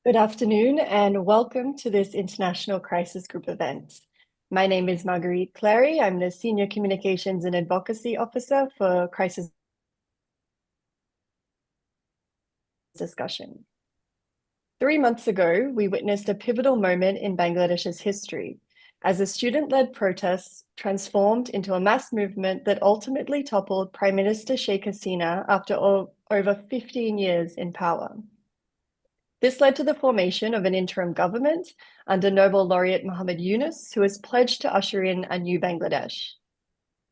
Good afternoon and welcome to this International Crisis Group event. My name is Marguerite Clary. I'm the Senior Communications and Advocacy Officer for Crisis Discussion. 3 months ago, we witnessed a pivotal moment in Bangladesh's history as a student-led protest transformed into a mass movement that ultimately toppled Prime Minister Sheikh Hasina after over 15 years in power. This led to the formation of an interim government under Nobel laureate Muhammad Yunus, who has pledged to usher in a new Bangladesh.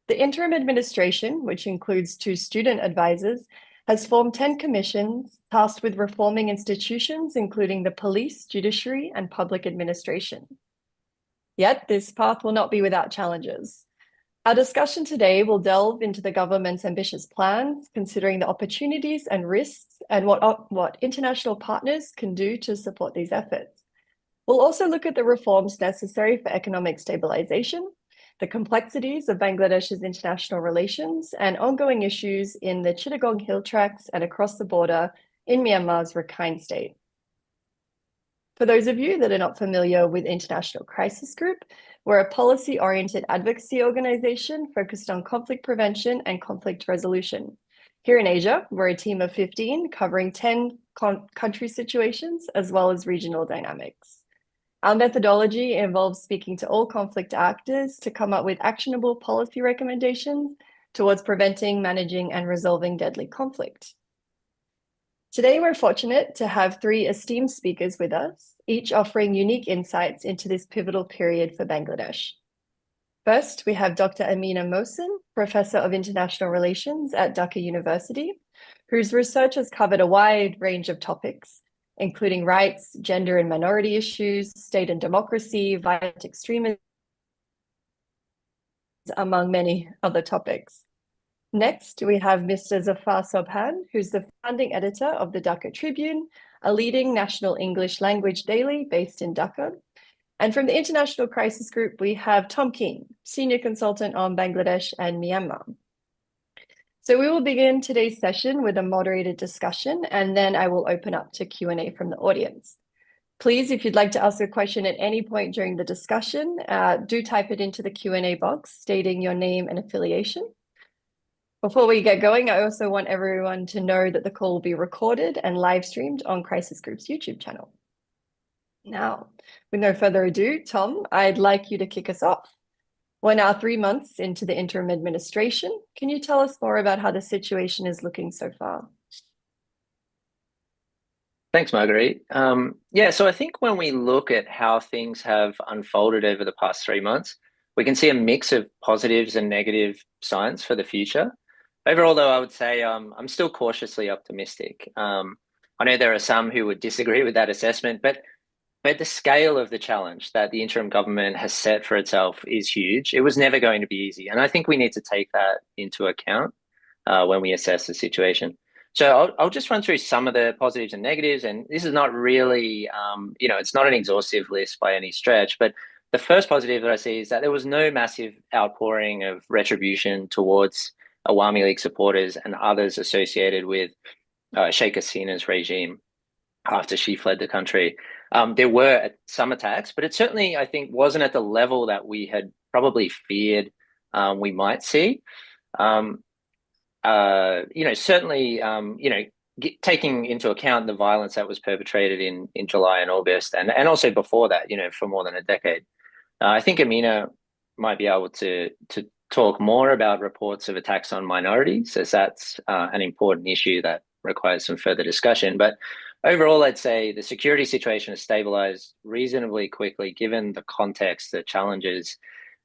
The interim administration, which includes 2 student advisors, has formed 10 commissions tasked with reforming institutions, including the police, judiciary, and public administration. Yet this path will not be without challenges. Our discussion today will delve into the government's ambitious plans, considering the opportunities and risks and what international partners can do to support these efforts. We'll also look at the reforms necessary for economic stabilization, the complexities of Bangladesh's international relations, and ongoing issues in the Chittagong Hill Tracts and across the border in Myanmar's Rakhine State. For those of you that are not familiar with International Crisis Group, we're a policy-oriented advocacy organization focused on conflict prevention and conflict resolution. Here in Asia, we're a team of 15 covering 10 country situations as well as regional dynamics. Our methodology involves speaking to all conflict actors to come up with actionable policy recommendations towards preventing, managing, and resolving deadly conflict. Today, we're fortunate to have 3 esteemed speakers with us, each offering unique insights into this pivotal period for Bangladesh. First, we have Dr. Amina Mohsin, Professor of International Relations at Dhaka University, whose research has covered a wide range of topics, including rights, gender and minority issues, state and democracy, violent extremism, among many other topics. Next, we have Mr. Zafar Sobhan, who's the founding editor of the Dhaka Tribune, a leading national English language daily based in Dhaka. And from the International Crisis Group, we have Tom King, senior consultant on Bangladesh and Myanmar. So we will begin today's session with a moderated discussion, and then I will open up to Q&A from the audience. Please, if you'd like to ask a question at any point during the discussion, do type it into the Q&A box stating your name and affiliation. Before we get going, I also want everyone to know that the call will be recorded and live streamed on Crisis Group's YouTube channel. Now, with no further ado, Tom, I'd like you to kick us off. We're now 3 months into the interim administration. Can you tell us more about how the situation is looking so far? Thanks, Marguerite. So I think when we look at how things have unfolded over the past 3 months, we can see a mix of positives and negative signs for the future. Overall, though, I would say I'm still cautiously optimistic. I know there are some who would disagree with that assessment, but the scale of the challenge that the interim government has set for itself is huge. It was never going to be easy, and I think we need to take that into account when we assess the situation. So I'll just run through some of the positives and negatives, and this is not really, it's not an exhaustive list by any stretch, but the first positive that I see is that there was no massive outpouring of retribution towards Awami League supporters and others associated with Sheikh Hasina's regime after she fled the country. There were some attacks, but it certainly, I think, wasn't at the level that we had probably feared we might see. Taking into account the violence that was perpetrated in July and August, and also before that, for more than a decade. I think Amina might be able to talk more about reports of attacks on minorities, as that's an important issue that requires some further discussion. But overall, I'd say the security situation has stabilized reasonably quickly, given the context, the challenges.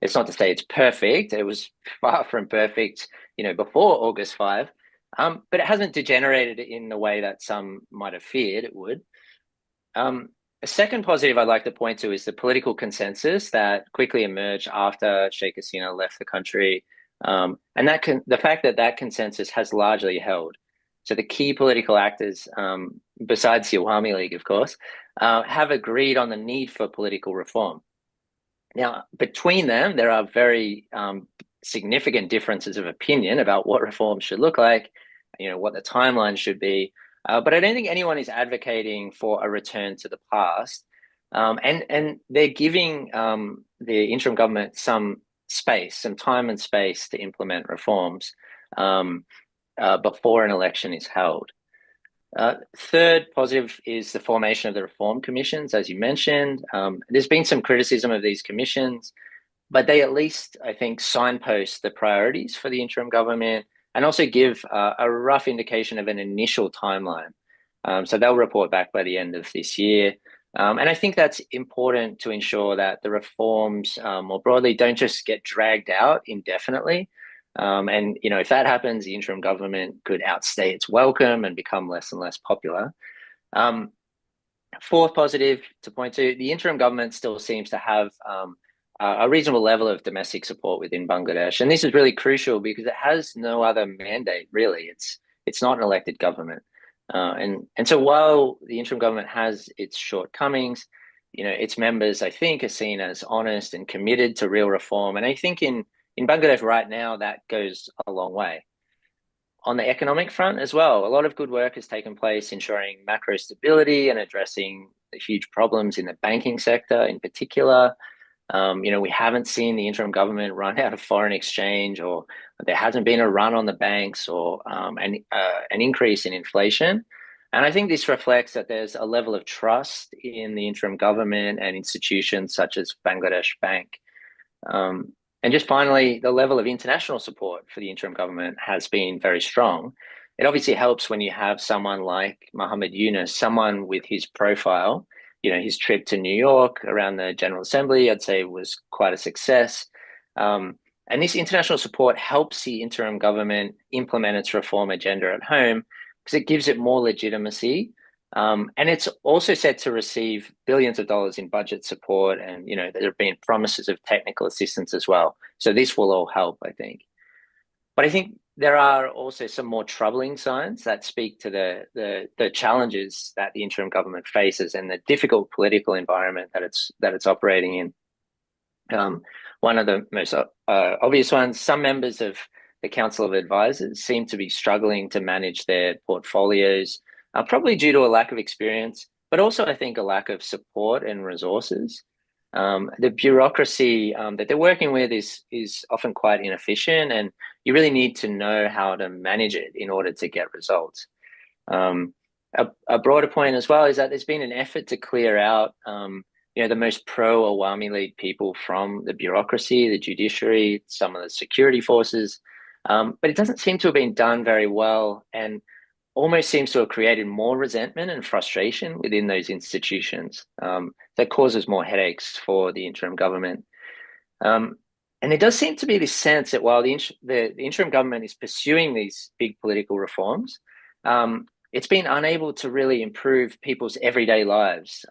It's not to say it's perfect. It was far from perfect, before August 5, but it hasn't degenerated in the way that some might have feared it would. A second positive I'd like to point to is the political consensus that quickly emerged after Sheikh Hasina left the country, and the fact that consensus has largely held. So the key political actors, besides the Awami League, of course, have agreed on the need for political reform. Now, between them, there are very significant differences of opinion about what reform should look like, what the timeline should be. But I don't think anyone is advocating for a return to the past. And they're giving the interim government some space, some time and space to implement reforms before an election is held. Third positive is the formation of the reform commissions, as you mentioned. There's been some criticism of these commissions, but they at least, I think, signpost the priorities for the interim government and also give a rough indication of an initial timeline. So they'll report back by the end of this year. And I think that's important to ensure that the reforms more broadly don't just get dragged out indefinitely. And, if that happens, the interim government could outstay its welcome and become less and less popular. Fourth positive to point to, the interim government still seems to have a reasonable level of domestic support within Bangladesh. And this is really crucial because it has no other mandate, really. It's not an elected government. And so while the interim government has its shortcomings, its members, I think, are seen as honest and committed to real reform. And I think in Bangladesh right now, that goes a long way. On the economic front as well, a lot of good work has taken place ensuring macro stability and addressing the huge problems in the banking sector in particular. We haven't seen the interim government run out of foreign exchange, or there hasn't been a run on the banks, or an increase in inflation. And I think this reflects that there's a level of trust in the interim government and institutions such as Bangladesh Bank. And just finally, the level of international support for the interim government has been very strong. It obviously helps when you have someone like Muhammad Yunus, someone with his profile. His trip to New York around the General Assembly, I'd say, was quite a success. And this international support helps the interim government implement its reform agenda at home because it gives it more legitimacy. And it's also set to receive billions of dollars in budget support. And, there have been promises of technical assistance as well. So this will all help, I think. But I think there are also some more troubling signs that speak to the challenges that the interim government faces and the difficult political environment that it's operating in. One of the most obvious ones, some members of the Council of Advisors seem to be struggling to manage their portfolios, probably due to a lack of experience, but also I think a lack of support and resources. The bureaucracy that they're working with is often quite inefficient, and you really need to know how to manage it in order to get results. A broader point as well is that there's been an effort to clear out, the most pro-Awami League people from the bureaucracy, the judiciary, some of the security forces, but it doesn't seem to have been done very well, and almost seems to have created more resentment and frustration within those institutions that causes more headaches for the interim government. And there does seem to be this sense that while the interim government is pursuing these big political reforms, it's been unable to really improve people's everyday lives.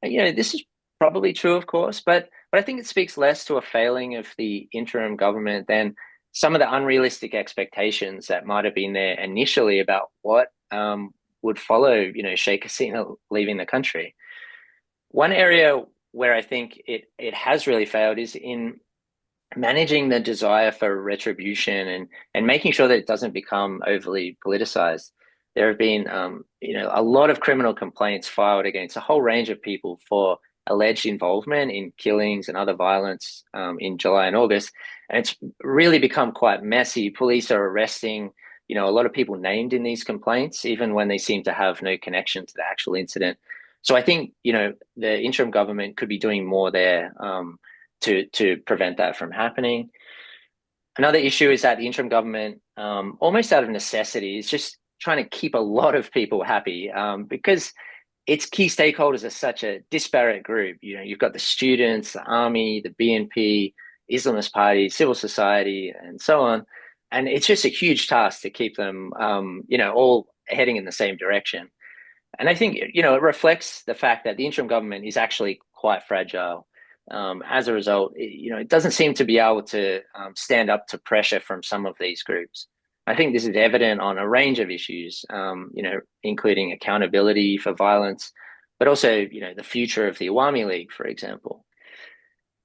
This is probably true, of course, but I think it speaks less to a failing of the interim government than some of the unrealistic expectations that might have been there initially about what would follow, Sheikh Hasina leaving the country. One area where I think it has really failed is in managing the desire for retribution and making sure that it doesn't become overly politicized. There have been, a lot of criminal complaints filed against a whole range of people for alleged involvement in killings and other violence in July and August. And it's really become quite messy. Police are arresting, a lot of people named in these complaints, even when they seem to have no connection to the actual incident. So I think, the interim government could be doing more there to prevent that from happening. Another issue is that the interim government, almost out of necessity, is just trying to keep a lot of people happy because its key stakeholders are such a disparate group. You've got the students, the army, the BNP, Islamist party, civil society, and so on. And it's just a huge task to keep them, all heading in the same direction. And I think, it reflects the fact that the interim government is actually quite fragile. As a result, it doesn't seem to be able to stand up to pressure from some of these groups. I think this is evident on a range of issues, including accountability for violence, but also, the future of the Awami League, for example.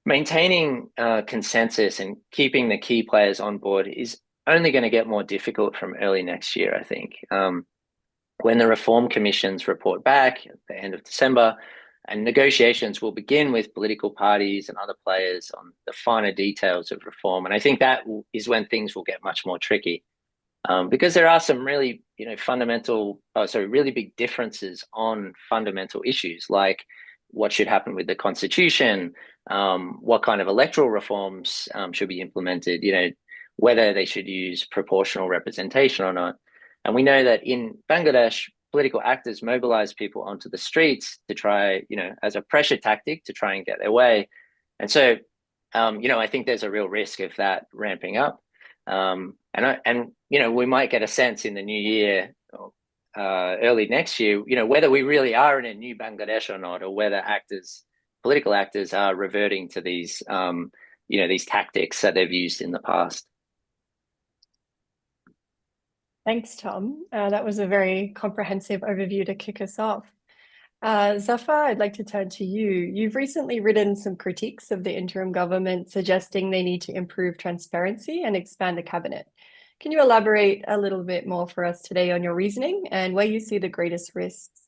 Maintaining consensus and keeping the key players on board is only going to get more difficult from early next year, I think. when the Reform Commissions report back at the end of December, and negotiations will begin with political parties and other players on the finer details of reform. And I think that is when things will get much more tricky, because there are some really, really big differences on fundamental issues, like what should happen with the constitution, what kind of electoral reforms should be implemented, whether they should use proportional representation or not. And we know that in Bangladesh, political actors mobilize people onto the streets to try, as a pressure tactic to try and get their way. And so, I think there's a real risk of that ramping up. And we might get a sense in the new year, early next year, whether we really are in a new Bangladesh or not, or whether political actors are reverting to these, these tactics that they've used in the past. Thanks, Tom. That was a very comprehensive overview to kick us off. Zafar, I'd like to turn to you. You've recently written some critiques of the interim government, suggesting they need to improve transparency and expand the cabinet. Can you elaborate a little bit more for us today on your reasoning and where you see the greatest risks?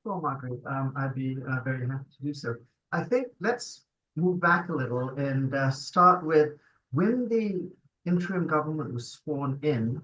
Sure, Margaret. I'd be very happy to do so. I think let's move back a little and start with when the interim government was sworn in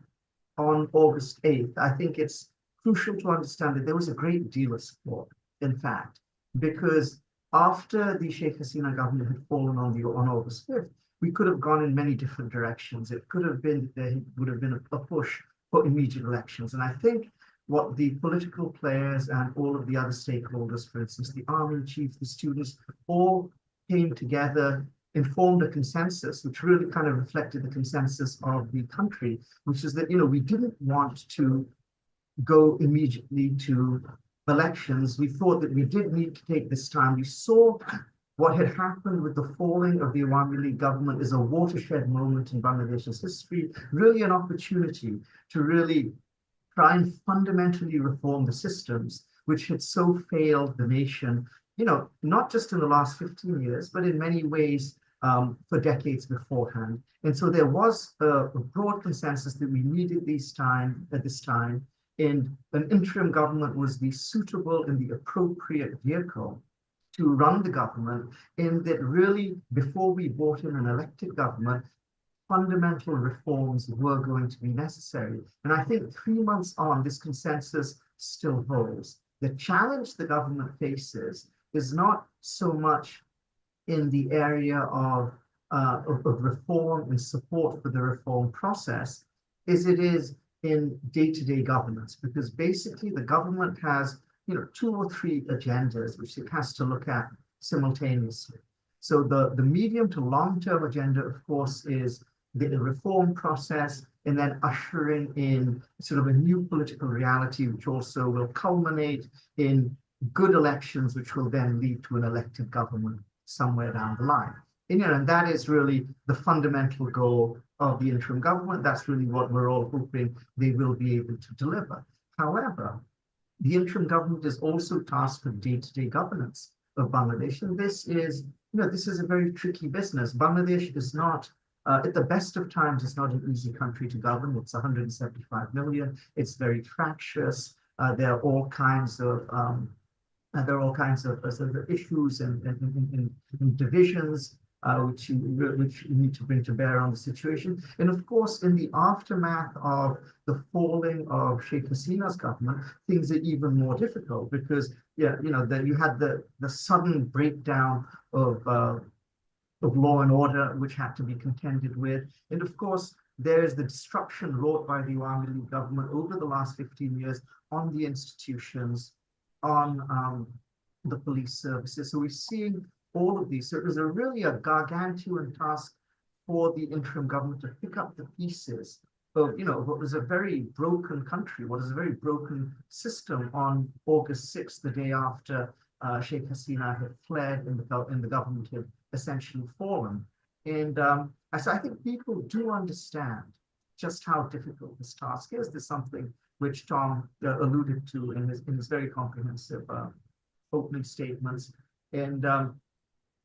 on August 8th. I think it's crucial to understand that there was a great deal of support, in fact, because after the Sheikh Hasina government had fallen on August 5th, we could have gone in many different directions. It could have been, there would have been a push for immediate elections. And I think what the political players and all of the other stakeholders, for instance, the army chief, the students, all came together and formed a consensus, which really kind of reflected the consensus of the country, which is that, we didn't want to go immediately to elections. We thought that we did need to take this time. We saw what had happened with the falling of the Awami League government as a watershed moment in Bangladesh's history, really an opportunity to really try and fundamentally reform the systems which had so failed the nation, not just in the last 15 years, but in many ways for decades beforehand. And so there was a broad consensus that we needed at this time, and an interim government was the suitable and the appropriate vehicle to run the government, and that really, before we brought in an elected government, fundamental reforms were going to be necessary. And I think 3 months on, this consensus still holds. The challenge the government faces is not so much in the area of reform and support for the reform process as it is in day-to-day governance, because basically the government has 2 or 3 agendas which it has to look at simultaneously. So the medium to long-term agenda, of course, is the reform process, and then ushering in sort of a new political reality, which also will culminate in good elections, which will then lead to an elected government somewhere down the line. And that is really the fundamental goal of the interim government. That's really what we're all hoping they will be able to deliver. However, the interim government is also tasked with day-to-day governance of Bangladesh, and this is a very tricky business. Bangladesh is not, at the best of times, it's not an easy country to govern. It's 175 million. It's very fractious. There are all kinds of sort of issues and divisions which you need to bring to bear on the situation. And of course, in the aftermath of the falling of Sheikh Hasina's government, things are even more difficult because that you had the sudden breakdown of law and order, which had to be contended with. And of course, there's the destruction wrought by the Awami League government over the last 15 years on the institutions, on the police services. So we're seeing all of these. So it was really a gargantuan task for the interim government to pick up the pieces of, what was a very broken country, what is a very broken system on August 6th, the day after Sheikh Hasina had fled and the government had essentially fallen. And so I think people do understand just how difficult this task is. There's something which Tom alluded to in his very comprehensive opening statements. And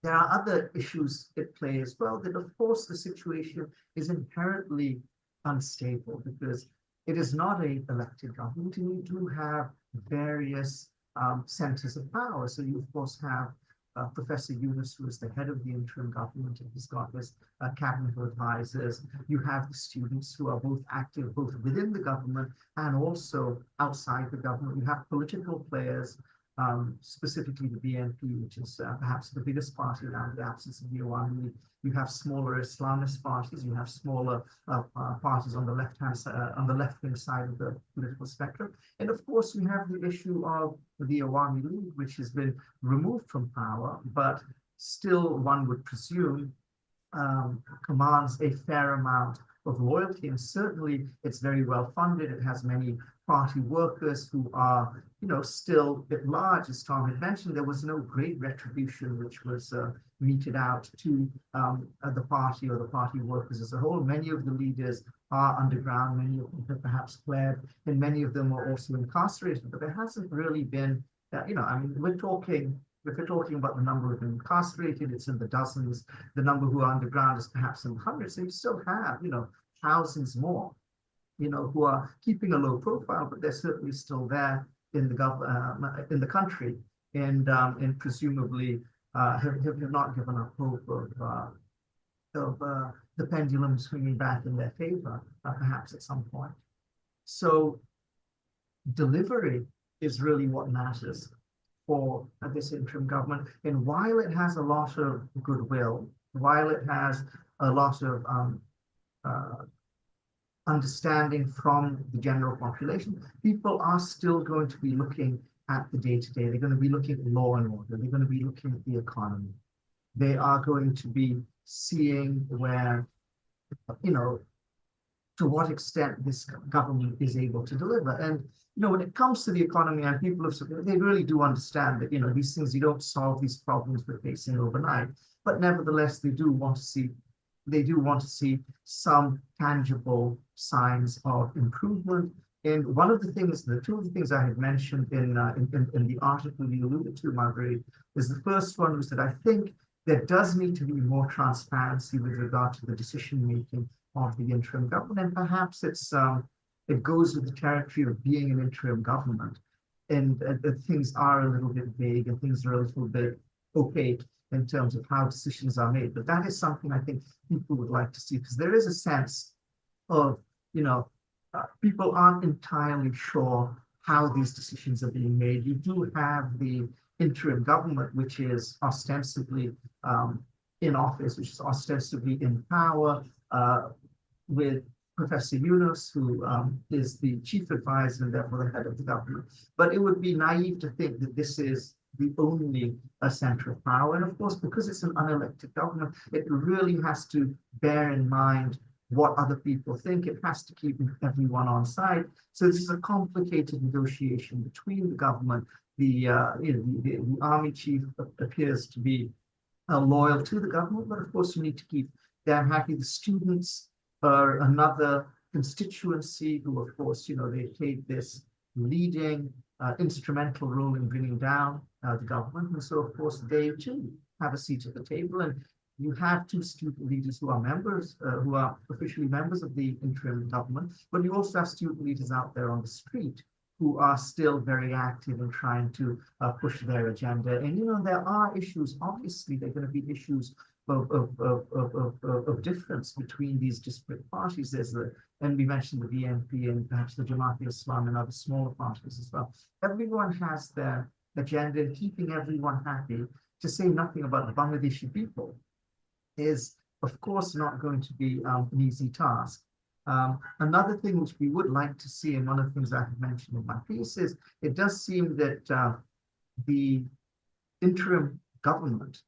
there are other issues at play as well, that of course the situation is inherently unstable because it is not an elected government, and you do have various centers of power. So you, of course, have Professor Yunus, who is the head of the interim government, and he's got his cabinet advisors. You have the students who are both active, both within the government and also outside the government. You have political players, specifically the BNP, which is perhaps the biggest party now in the absence of the Awami League. You have smaller Islamist parties. You have smaller parties on the left-hand side, on the left-wing side of the political spectrum. And of course, you have the issue of the Awami League, which has been removed from power, but still, one would presume, commands a fair amount of loyalty, and certainly it's very well funded. It has many party workers who are, still at large. As Tom had mentioned, there was no great retribution which was meted out to the party or the party workers as a whole. Many of the leaders are underground, many of them have perhaps fled, and many of them are also incarcerated, but there hasn't really been, I mean, if we're talking about the number of incarcerated, it's in the dozens. The number who are underground is perhaps in the hundreds. So you still have, thousands more, who are keeping a low profile, but they're certainly still there in the country, and presumably have not given up hope of the pendulum swinging back in their favor, perhaps at some point. So delivery is really what matters for this interim government. And while it has a lot of goodwill, while it has a lot of understanding from the general population, people are still going to be looking at the day-to-day. They're going to be looking at law and order. They're going to be looking at the economy. They are going to be seeing where, to what extent this government is able to deliver. And, when it comes to the economy, and people have, they really do understand that, these things, you don't solve these problems we're facing overnight, but nevertheless, they do want to see some tangible signs of improvement. And one of the things, two of the things I had mentioned in the article you alluded to, Marguerite, is the first one was that I think there does need to be more transparency with regard to the decision-making of the interim government. And perhaps it goes with the territory of being an interim government. And things are a little bit vague and things are a little bit opaque in terms of how decisions are made. But that is something I think people would like to see, because there is a sense of, people aren't entirely sure how these decisions are being made. You do have the interim government, which is ostensibly in office, which is ostensibly in power, with Professor Yunus, who is the chief advisor and therefore the head of the government. But it would be naive to think that this is the only center of power. And of course, because it's an unelected government, it really has to bear in mind what other people think. It has to keep everyone on side. So this is a complicated negotiation between the government. The army chief appears to be loyal to the government, but of course you need to keep them happy. The students are another constituency who, of course, they take this leading instrumental role in bringing down the government. And so, of course, they too have a seat at the table. And you have two student leaders who are members, who are officially members of the interim government, but you also have student leaders out there on the street who are still very active in trying to push their agenda. And, there are issues, obviously, there are going to be issues of difference between these disparate parties. And we mentioned the BNP and perhaps the Jamaat-e-Islam and other smaller parties as well. Everyone has their agenda, and keeping everyone happy, to say nothing about the Bangladeshi people, is of course not going to be an easy task. Another thing which we would like to see, and one of the things I have mentioned in my piece, is it does seem that the interim government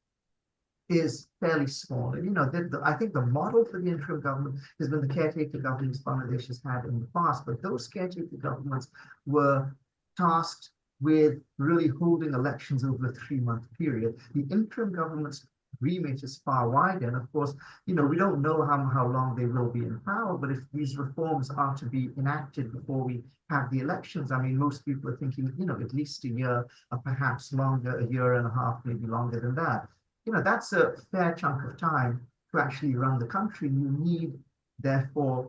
is fairly small. And I think the model for the interim government has been the caretaker governments Bangladesh has had in the past, but those caretaker governments were tasked with really holding elections over a 3-month period. The interim government's remit is far wider, and of course, we don't know how long they will be in power, but if these reforms are to be enacted before we have the elections, I mean, most people are thinking, at least a year, or perhaps longer, a year and a half, maybe longer than that. That's a fair chunk of time to actually run the country. You need, therefore,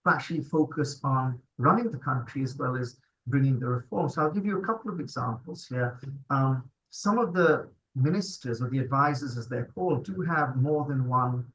actually focus on running the country as well as bringing the reforms. So I'll give you a couple of examples here. Some of the ministers or the advisors, as they're called, do have more than one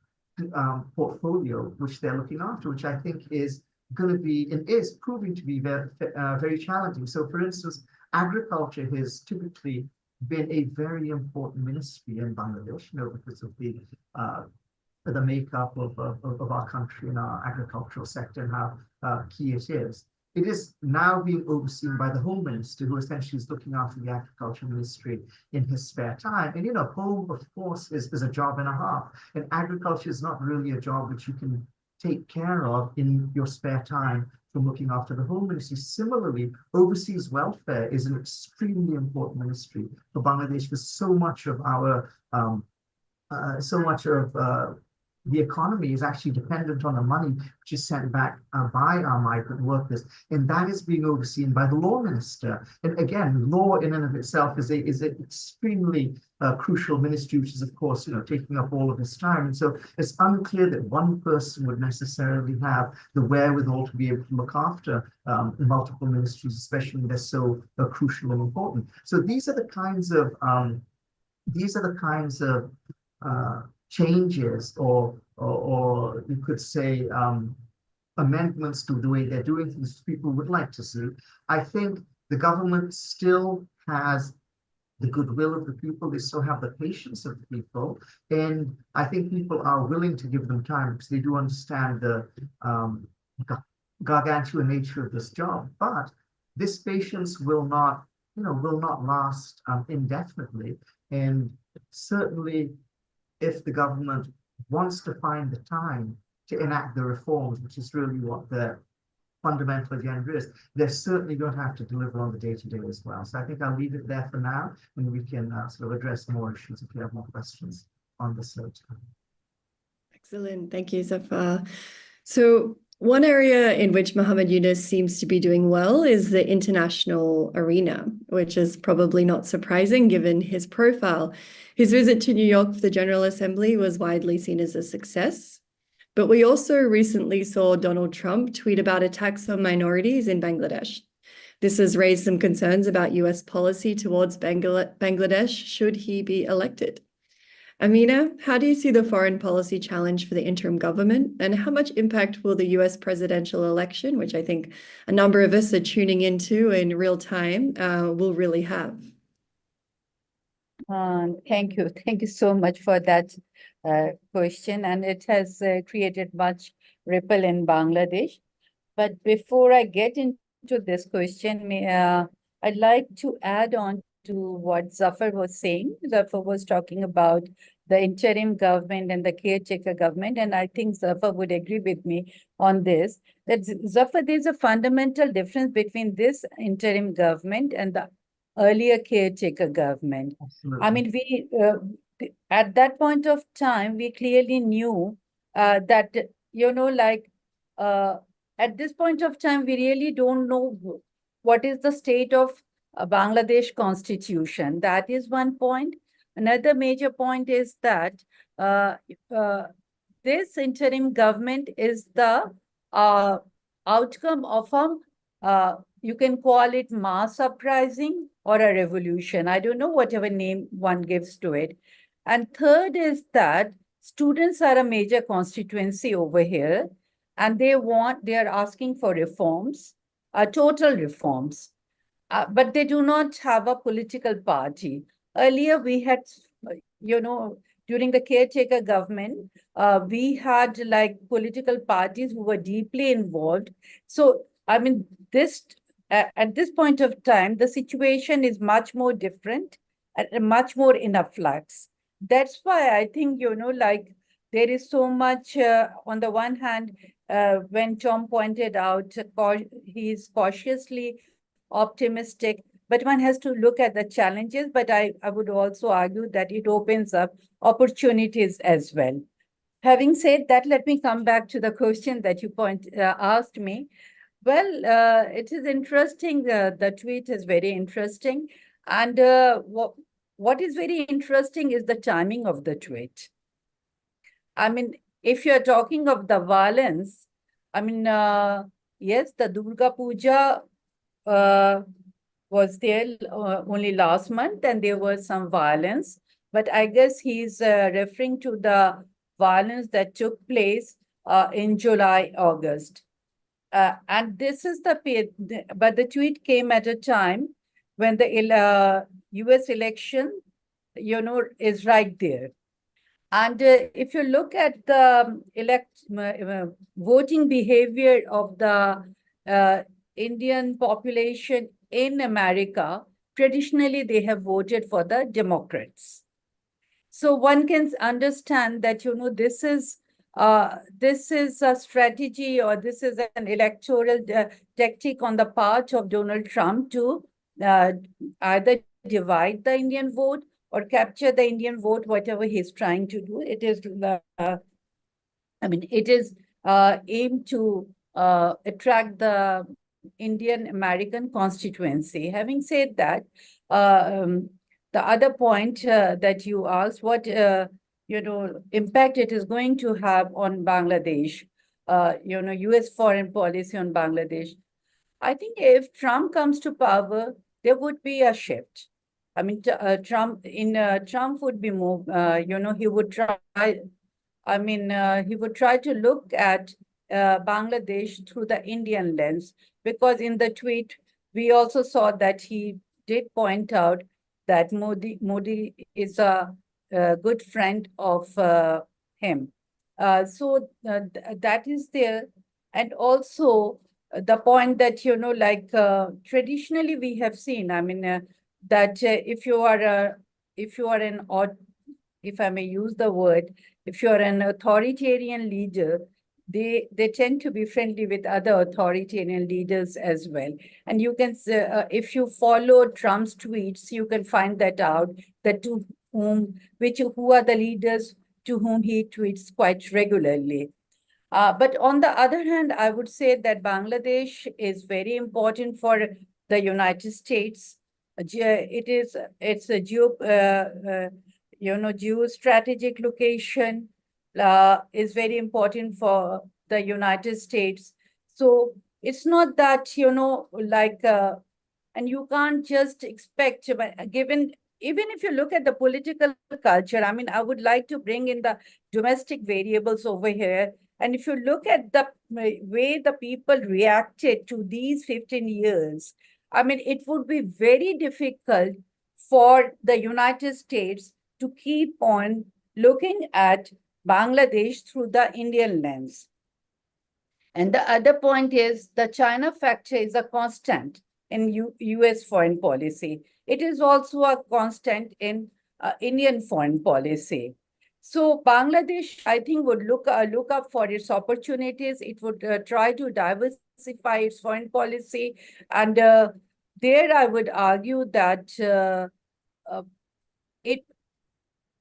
portfolio which they're looking after, which I think is going to be and is proving to be very challenging. So, for instance, agriculture has typically been a very important ministry in Bangladesh, because of the makeup of our country and our agricultural sector and how key it is. It is now being overseen by the Home Minister, who essentially is looking after the agriculture ministry in his spare time. And, home, of course, is a job and a half. And agriculture is not really a job which you can take care of in your spare time from looking after the Home Ministry. Similarly, overseas welfare is an extremely important ministry for Bangladesh, because so much of the economy is actually dependent on the money which is sent back by our migrant workers, and that is being overseen by the law minister. And again, law in and of itself is an extremely crucial ministry, which is, of course, taking up all of his time. And so it's unclear that one person would necessarily have the wherewithal to be able to look after multiple ministries, especially when they're so crucial and important. So these are the kinds of changes, or you could say amendments to the way they're doing things people would like to see. I think the government still has the goodwill of the people. They still have the patience of the people. And I think people are willing to give them time, because they do understand the gargantuan nature of this job. But this patience will not last indefinitely. And certainly, if the government wants to find the time to enact the reforms, which is really what their fundamental agenda is, they're certainly going to have to deliver on the day-to-day as well. So I think I'll leave it there for now, and we can sort of address more issues if you have more questions on this later. Excellent. Thank you, Zafar. So one area in which Muhammad Yunus seems to be doing well is the international arena, which is probably not surprising given his profile. His visit to New York for the General Assembly was widely seen as a success. But we also recently saw Donald Trump tweet about attacks on minorities in Bangladesh. This has raised some concerns about US policy towards Bangladesh should he be elected. Amina, how do you see the foreign policy challenge for the interim government, and how much impact will the US presidential election, which I think a number of us are tuning into in real time, will really have? Thank you. Thank you so much for that question. And it has created much ripple in Bangladesh. But before I get into this question, I'd like to add on to what Zafar was saying. Zafar was talking about the interim government and the caretaker government. And I think Zafar would agree with me on this, that Zafar, there's a fundamental difference between this interim government and the earlier caretaker government. Absolutely. I mean, we at that point of time, we clearly knew that, at this point of time, we really don't know what is the state of Bangladesh constitution. That is one point. Another major point is that this interim government is the outcome of you can call it mass uprising or a revolution. I don't know, whatever name one gives to it. And third is that students are a major constituency over here, and they are asking for reforms, total reforms, but they do not have a political party. Earlier, we had, during the caretaker government, we had like political parties who were deeply involved. So, I mean, at this point of time, the situation is much more different and much more in a flux. That's why I think, there is so much, on the one hand, when Tom pointed out, he is cautiously optimistic, but one has to look at the challenges. But I would also argue that it opens up opportunities as well. Having said that, let me come back to the question that you asked me. Well, it is interesting. The tweet is very interesting. And what is very interesting is the timing of the tweet. I mean, if you're talking of the violence, I mean, yes, the Durga Puja was there only last month, and there was some violence. But I guess he's referring to the violence that took place in July, August. And this is but the tweet came at a time when the US election, is right there. And if you look at the voting behavior of the Indian population in America, traditionally they have voted for the Democrats. So one can understand that, this is a strategy, or this is an electoral tactic on the part of Donald Trump to either divide the Indian vote or capture the Indian vote, whatever he's trying to do. It is, it is aimed to attract the Indian American constituency. Having said that, the other point that you asked, what impact it is going to have on Bangladesh, US foreign policy on Bangladesh. I think if Trump comes to power, there would be a shift. I mean, Trump would be more, he would try. He would try to look at Bangladesh through the Indian lens, because in the tweet we also saw that he did point out that Modi is a good friend of him. So that is there. And also the point that, traditionally we have seen, that if you are an odd, if I may use the word, if you're an authoritarian leader, they tend to be friendly with other authoritarian leaders as well. And you can, if you follow Trump's tweets, you can find that out, that who are the leaders to whom he tweets quite regularly. But on the other hand, I would say that Bangladesh is very important for the United States. It's a geostrategic location, is very important for the United States. So it's not that, and you can't just expect, given, even if you look at the political culture, I would like to bring in the domestic variables over here. And if you look at the way the people reacted to these 15 years, it would be very difficult for the United States to keep on looking at Bangladesh through the Indian lens. And the other point is the China factor is a constant in US foreign policy. It is also a constant in Indian foreign policy. So Bangladesh, I think, would look up for its opportunities. It would try to diversify its foreign policy. And there I would argue that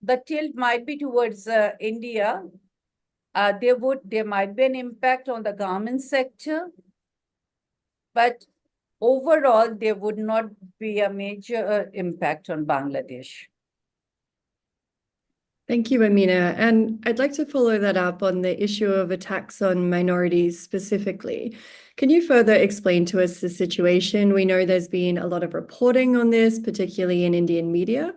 the tilt might be towards India. There might be an impact on the garment sector, but overall there would not be a major impact on Bangladesh. Thank you, Amina. And I'd like to follow that up on the issue of attacks on minorities specifically. Can you further explain to us the situation? We know there's been a lot of reporting on this, particularly in Indian media.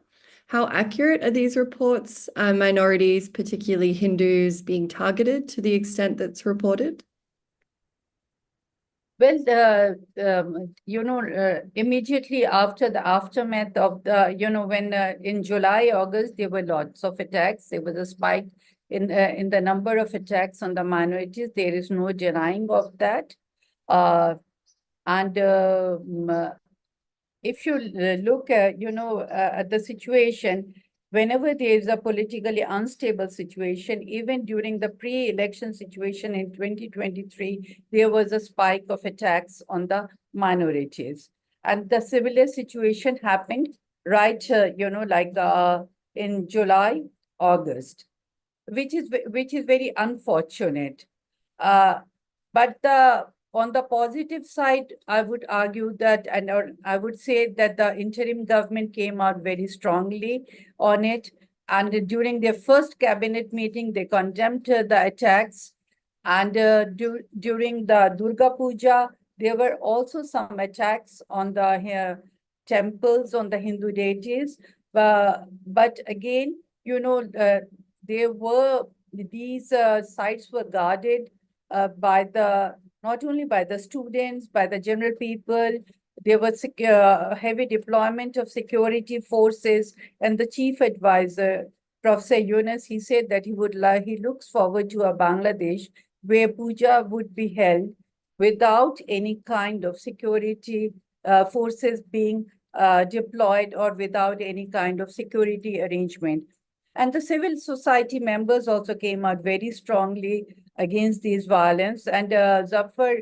How accurate are these reports? Are minorities, particularly Hindus, being targeted to the extent that's reported? Well, immediately after the aftermath of the, when in July, August, there were lots of attacks. There was a spike in the number of attacks on the minorities. There is no denying of that. If you look at, at the situation, whenever there is a politically unstable situation, even during the pre-election situation in 2023, there was a spike of attacks on the minorities. And the similar situation happened right, in July, August, which is very unfortunate. But on the positive side, I would argue that, and I would say that the interim government came out very strongly on it. And during their first cabinet meeting, they condemned the attacks. And during the Durga Puja, there were also some attacks on the temples, on the Hindu deities. But again, there were these sites were guarded by not only by the students, by the general people. There was heavy deployment of security forces, and the chief advisor, Professor Yunus, he said that he looks forward to a Bangladesh where puja would be held without any kind of security forces being deployed or without any kind of security arrangement. And the civil society members also came out very strongly against these violence. And Zafar,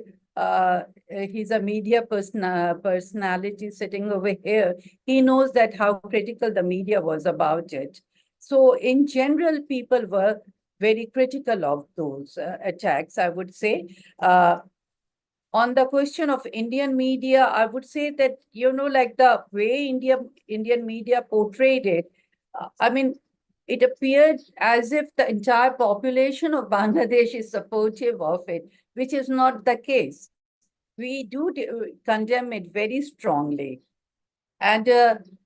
he's a media personality sitting over here. He knows that how critical the media was about it. So in general, people were very critical of those attacks, I would say. On the question of Indian media, I would say that, like the way Indian media portrayed it, I mean, it appeared as if the entire population of Bangladesh is supportive of it, which is not the case. We do condemn it very strongly. And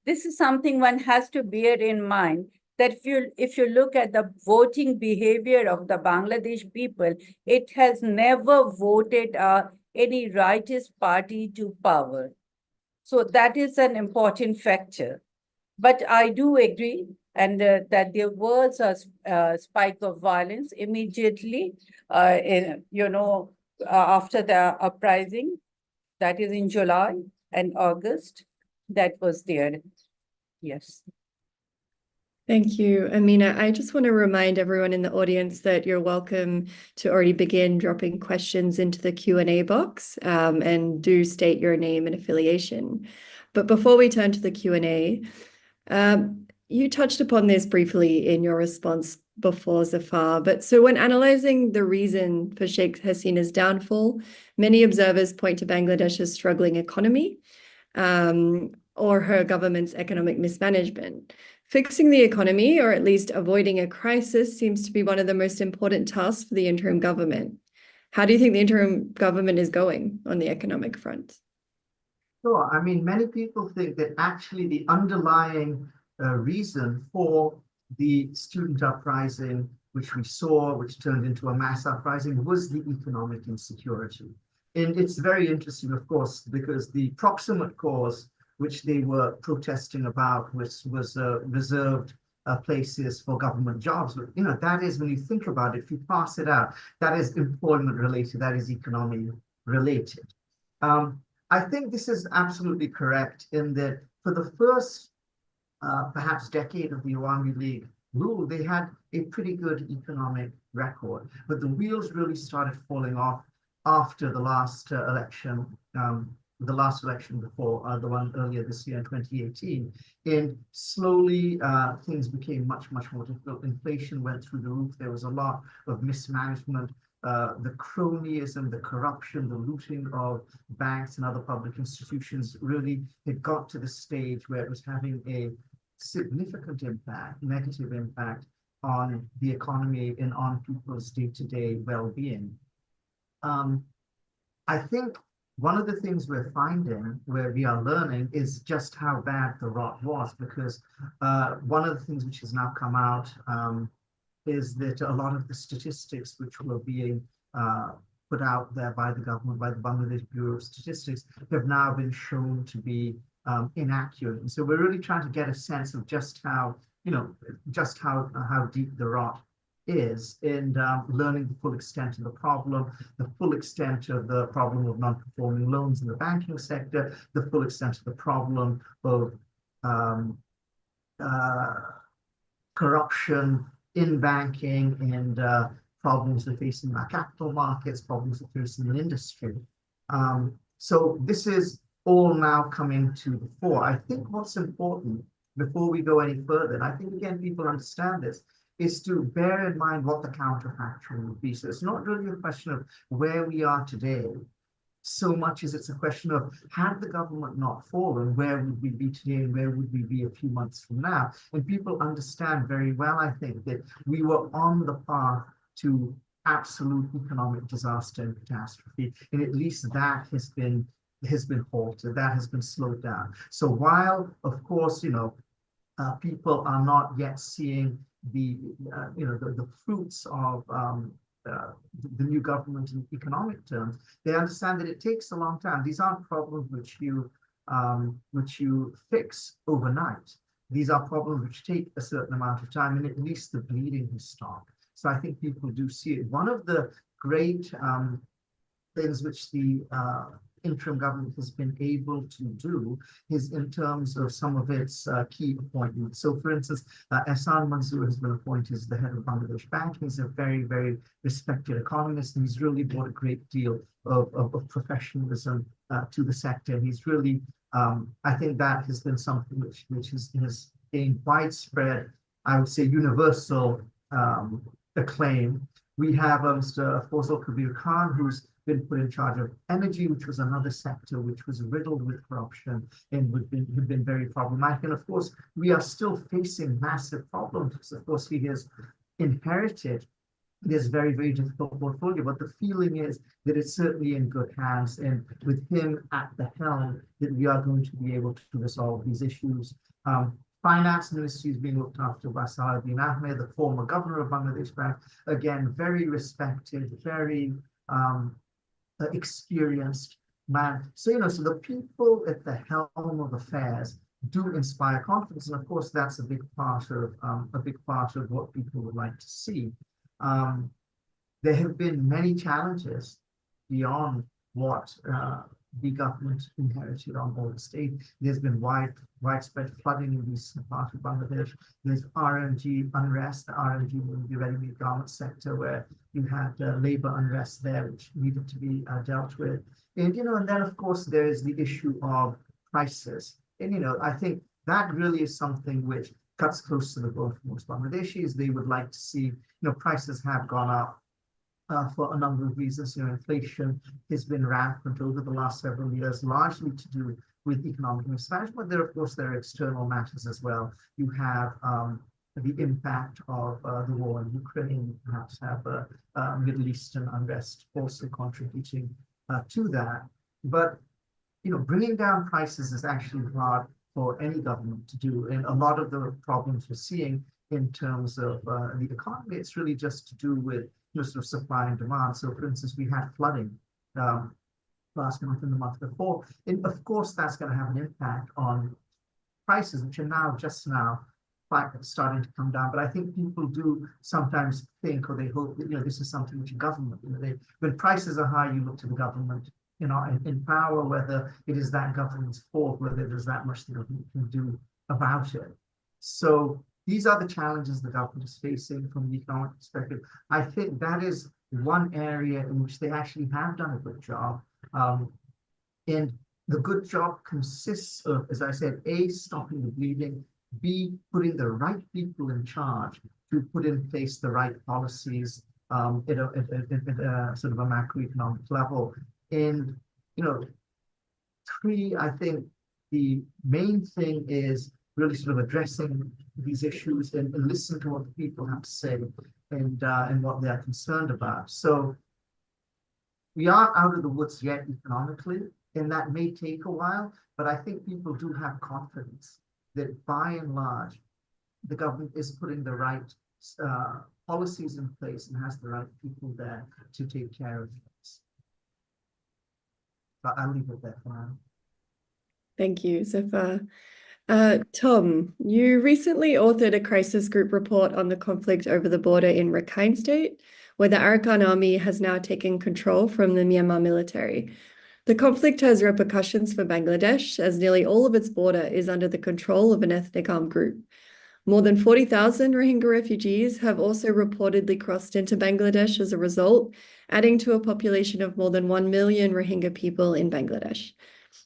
this is something one has to bear in mind, that if you look at the voting behavior of the Bangladesh people, it has never voted any rightist party to power. So that is an important factor. But I do agree and that there was a spike of violence immediately, after the uprising, that is in July and August, that was there. Yes. Thank you, Amina. I just want to remind everyone in the audience that you're welcome to already begin dropping questions into the Q&A box, and do state your name and affiliation. But before we turn to the Q&A, you touched upon this briefly in your response before, Zafar, but so when analyzing the reason for Sheikh Hasina's downfall, many observers point to Bangladesh's struggling economy, or her government's economic mismanagement. Fixing the economy, or at least avoiding a crisis, seems to be one of the most important tasks for the interim government. How do you think the interim government is going on the economic front? Sure. I mean, many people think that actually the underlying reason for the student uprising, which we saw, which turned into a mass uprising, was the economic insecurity. And it's very interesting, of course, because the proximate cause, which they were protesting about, was reserved places for government jobs. But, that is, when you think about it, if you pass it out, that is employment related, that is economy related. I think this is absolutely correct in that for the first perhaps decade of the Awami League rule, they had a pretty good economic record, but the wheels really started falling off after the last election, before the one earlier this year in 2018. And slowly things became much, much more difficult. Inflation went through the roof. There was a lot of mismanagement. The cronyism, the corruption, the looting of banks and other public institutions really had got to the stage where it was having a significant impact, negative impact on the economy and on people's day-to-day well-being. I think one of the things we're finding, where we are learning, is just how bad the rot was, because one of the things which has now come out is that a lot of the statistics which were being put out there by the government, by the Bangladesh Bureau of Statistics, have now been shown to be inaccurate. And so we're really trying to get a sense of just how deep the rot is, and learning the full extent of the problem, the full extent of the problem of non-performing loans in the banking sector, the full extent of the problem of corruption in banking, and problems they're facing in our capital markets, problems they're facing in industry. So this is all now coming to the fore. I think what's important, before we go any further, and I think, again, people understand this, is to bear in mind what the counterfactual would be. So it's not really a question of where we are today, so much as it's a question of, had the government not fallen, where would we be today and where would we be a few months from now? And people understand very well, I think, that we were on the path to absolute economic disaster and catastrophe. And at least that has been halted, that has been slowed down. So while, of course, people are not yet seeing the fruits of the new government in economic terms, they understand that it takes a long time. These aren't problems which you fix overnight. These are problems which take a certain amount of time, and at least the bleeding has stopped. So I think people do see it. One of the great things which the interim government has been able to do is in terms of some of its key appointments. So, for instance, Ehsan Manzoor has been appointed as the head of Bangladesh Bank. He's a very, very respected economist, and he's really brought a great deal of professionalism to the sector. He's really, I think that has been something which has gained widespread, I would say, universal acclaim. We have Mr. Fazal Kabir Khan, who's been put in charge of energy, which was another sector which was riddled with corruption and had been very problematic. And of course, we are still facing massive problems because, of course, he has inherited this very, very difficult portfolio. But the feeling is that it's certainly in good hands, and with him at the helm, that we are going to be able to resolve these issues. Finance Ministry is being looked after by Salahuddin Ahmed, the former governor of Bangladesh Bank. Again, very respected, very experienced man. So, so the people at the helm of affairs do inspire confidence, and of course, that's a big part of what people would like to see. There have been many challenges beyond what the government inherited on board the state. There's been widespread flooding in the eastern part of Bangladesh. There's RMG unrest, the RMG in the ready-made garment sector, where you had labor unrest there, which needed to be dealt with. And, and then, of course, there is the issue of prices. And, I think that really is something which cuts close to the bone for most Bangladeshis. They would like to see, prices have gone up for a number of reasons. Inflation has been rampant over the last several years, largely to do with economic mismanagement. There, of course, there are external matters as well. You have the impact of the war in Ukraine. You perhaps have Middle Eastern unrest also contributing to that. But, bringing down prices is actually hard for any government to do. And a lot of the problems we're seeing in terms of the economy, it's really just to do with sort of supply and demand. So, for instance, we had flooding last month and the month before. And of course, that's going to have an impact on prices, which are just now starting to come down. But I think people do sometimes think, or they hope that, this is something which government, when prices are high, you look to the government, in power, whether it is that government's fault, whether there's that much the government can do about it. So these are the challenges the government is facing from the economic perspective. I think that is one area in which they actually have done a good job. And the good job consists of, as I said, A, stopping the bleeding, B, putting the right people in charge to put in place the right policies at a sort of a macroeconomic level. And, three, I think the main thing is really sort of addressing these issues and listening to what the people have to say and what they are concerned about. So we are out of the woods yet economically, and that may take a while, but I think people do have confidence that by and large, the government is putting the right policies in place and has the right people there to take care of things. But I'll leave it there for now. Thank you so far. Tom, you recently authored a crisis group report on the conflict over the border in Rakhine State, where the Arakan army has now taken control from the Myanmar military. The conflict has repercussions for Bangladesh, as nearly all of its border is under the control of an ethnic armed group. More than 40,000 Rohingya refugees have also reportedly crossed into Bangladesh as a result, adding to a population of more than 1 million Rohingya people in Bangladesh.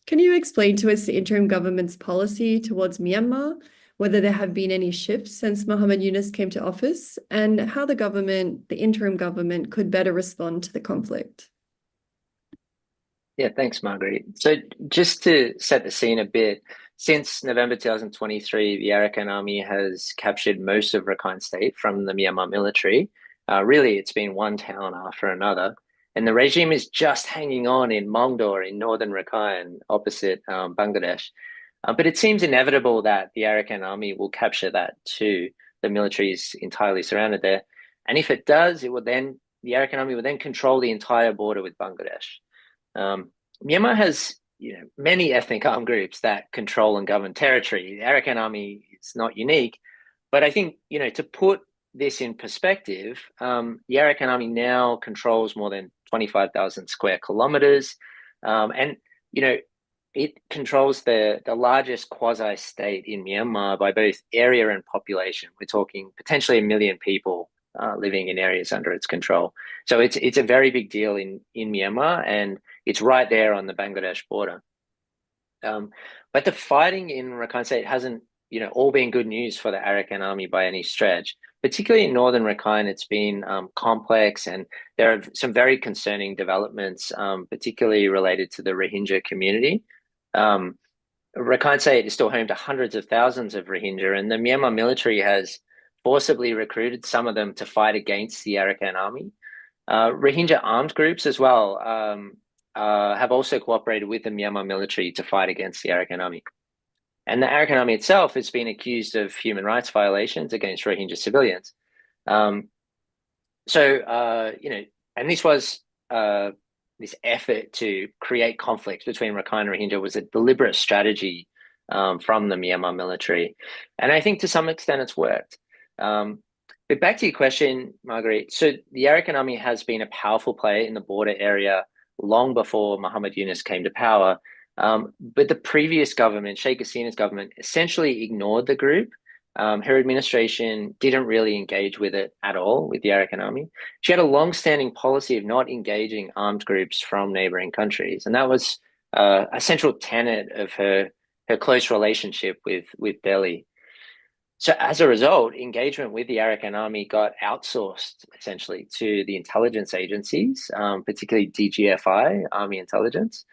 Can you explain to us the interim government's policy towards Myanmar, whether there have been any shifts since Muhammad Yunus came to office, and how the interim government could better respond to the conflict? Yeah, thanks, Marguerite. So just to set the scene a bit, since November 2023, the Arakan army has captured most of Rakhine State from the Myanmar military, Really, it's been one town after another. And the regime is just hanging on in Mongdor in northern Rakhine, opposite Bangladesh. But it seems inevitable that the Arakan army will capture that too. The military is entirely surrounded there. And if it does, the Arakan army will then control the entire border with Bangladesh. Myanmar has many ethnic armed groups that control and govern territory. The Arakan army is not unique, but I think to put this in perspective, the Arakan army now controls more than 25,000 square kilometers, and it controls the largest quasi-state in Myanmar by both area and population. We're talking potentially 1 million people living in areas under its control. So it's a very big deal in Myanmar, and it's right there on the Bangladesh border. But the fighting in Rakhine State hasn't all been good news for the Arakan army by any stretch. Particularly in northern Rakhine, it's been complex, and there are some very concerning developments, particularly related to the Rohingya community. Rakhine State is still home to hundreds of thousands of Rohingya, and the Myanmar military has forcibly recruited some of them to fight against the Arakan army. Rohingya armed groups as well have also cooperated with the Myanmar military to fight against the Arakan army. And the Arakan army itself has been accused of human rights violations against Rohingya civilians. And this was this effort to create conflict between Rakhine and Rohingya was a deliberate strategy from the Myanmar military. And I think to some extent it's worked. But back to your question, Marguerite, so the Arakan army has been a powerful player in the border area long before Muhammad Yunus came to power. But the previous government, Sheikh Hasina's government, essentially ignored the group. Her administration didn't really engage with it at all, with the Arakan army. She had a long-standing policy of not engaging armed groups from neighboring countries. And that was a central tenet of her close relationship with Delhi. So as a result, engagement with the Arakan army got outsourced essentially to the intelligence agencies, particularly DGFI, Army Intelligence.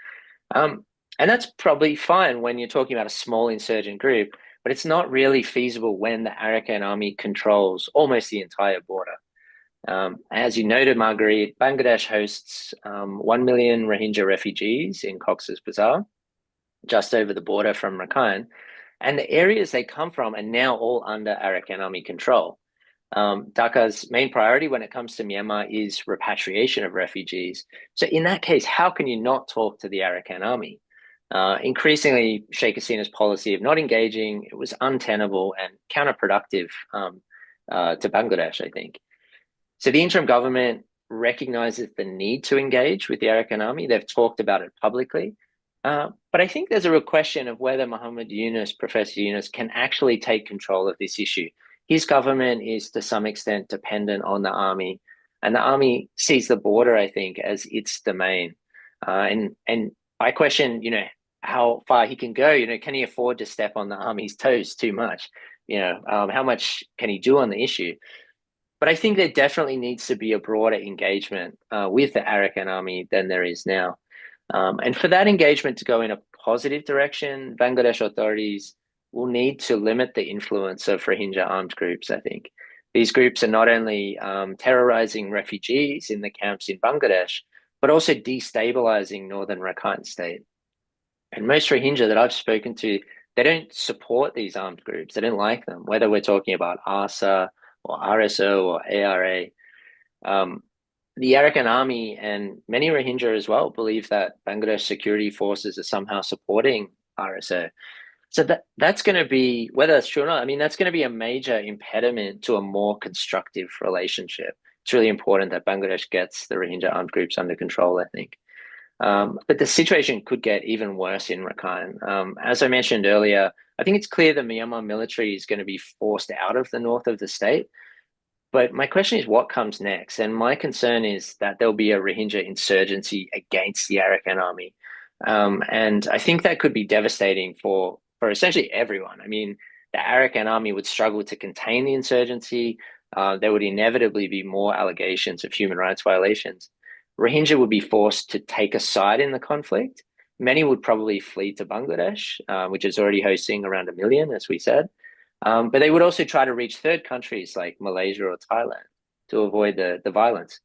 And that's probably fine when you're talking about a small insurgent group, but it's not really feasible when the Arakan army controls almost the entire border. As you noted, Marguerite, Bangladesh hosts 1 million Rohingya refugees in Cox's Bazar, just over the border from Rakhine. And the areas they come from are now all under Arakan army control. Dhaka's main priority when it comes to Myanmar is repatriation of refugees. So in that case, how can you not talk to the Arakan army? Increasingly, Sheikh Hasina's policy of not engaging, it was untenable and counterproductive to Bangladesh, I think. So the interim government recognizes the need to engage with the Arakan army. They've talked about it publicly. But I think there's a real question of whether Muhammad Yunus, Professor Yunus, can actually take control of this issue. His government is to some extent dependent on the army, and the army sees the border, I think, as its domain. And I question, how far he can go. Can he afford to step on the army's toes too much? How much can he do on the issue? But I think there definitely needs to be a broader engagement with the Arakan army than there is now. And for that engagement to go in a positive direction, Bangladesh authorities will need to limit the influence of Rohingya armed groups, I think. These groups are not only terrorizing refugees in the camps in Bangladesh, but also destabilizing northern Rakhine State. And most Rohingya that I've spoken to, they don't support these armed groups. They don't like them, whether we're talking about ASA or RSO or ARA. The Arakan army and many Rohingya as well believe that Bangladesh security forces are somehow supporting RSO. So that's going to be, whether that's true or not, that's going to be a major impediment to a more constructive relationship. It's really important that Bangladesh gets the Rohingya armed groups under control, I think. But the situation could get even worse in Rakhine. As I mentioned earlier, I think it's clear the Myanmar military is going to be forced out of the north of the state. But my question is, what comes next? And my concern is that there'll be a Rohingya insurgency against the Arakan army. And I think that could be devastating for essentially everyone. The Arakan army would struggle to contain the insurgency. There would inevitably be more allegations of human rights violations. Rohingya would be forced to take a side in the conflict. Many would probably flee to Bangladesh, which is already hosting around 1 million, as we said. But they would also try to reach third countries like Malaysia or Thailand. to avoid the violence.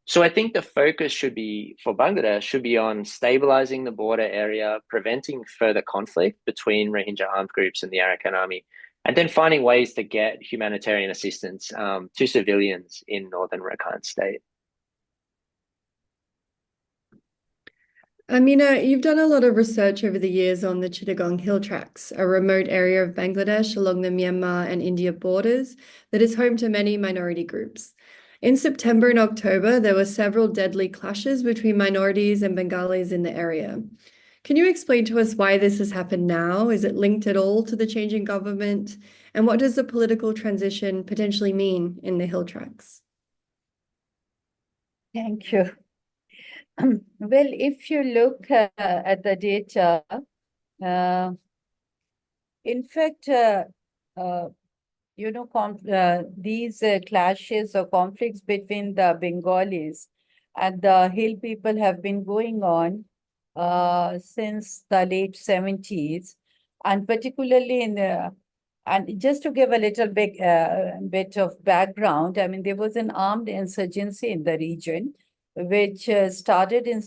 So I think the focus should be for Bangladesh should be on stabilizing the border area, preventing further conflict between Rohingya armed groups and the Arakan army, and then finding ways to get humanitarian assistance to civilians in northern Rakhine State. Amina, you've done a lot of research over the years on the Chittagong Hill Tracts, a remote area of Bangladesh along the Myanmar and India borders that is home to many minority groups. In September and October, there were several deadly clashes between minorities and Bengalis in the area. Can you explain to us why this has happened now? Is it linked at all to the changing government? And what does the political transition potentially mean in the Hill Tracts? Thank you. Well, if you look at the data, in fact, these clashes or conflicts between the Bengalis and the Hill people have been going on since the late 70s, and particularly and just to give a little bit of background, I mean, there was an armed insurgency in the region, which started in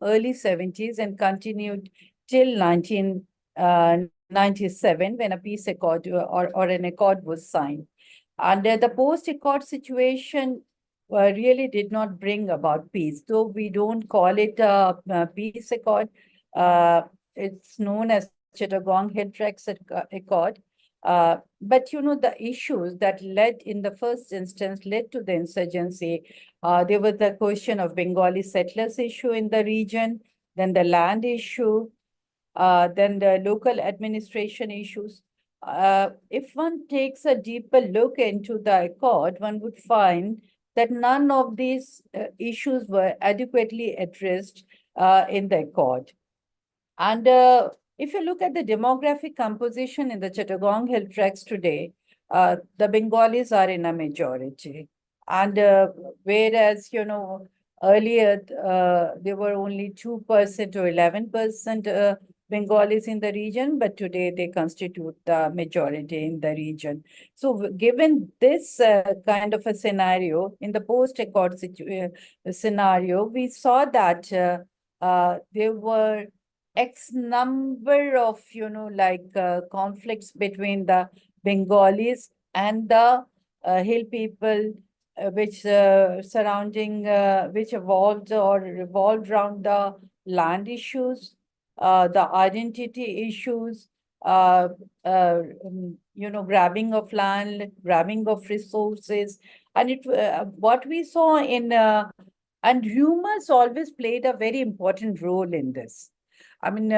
early 70s and continued till 1997 when a peace accord or an accord was signed. And the post-accord situation really did not bring about peace, though we don't call it a peace accord. It's known as Chittagong Hill Tracts Accord. But the issues that led in the first instance led to the insurgency. There was the question of Bengali settlers issue in the region, then the land issue, then the local administration issues. If one takes a deeper look into the accord, one would find that none of these issues were adequately addressed in the accord. And if you look at the demographic composition in the Chittagong Hill Tracts today, the Bengalis are in a majority. And whereas, earlier there were only 2% or 11% Bengalis in the region, but today they constitute the majority in the region. So given this kind of a scenario, in the post-accord scenario, we saw that there were X number of, conflicts between the Bengalis and the Hill people, which evolved or revolved around the land issues, the identity issues, grabbing of land, grabbing of resources. And what we saw and rumors always played a very important role in this. I mean,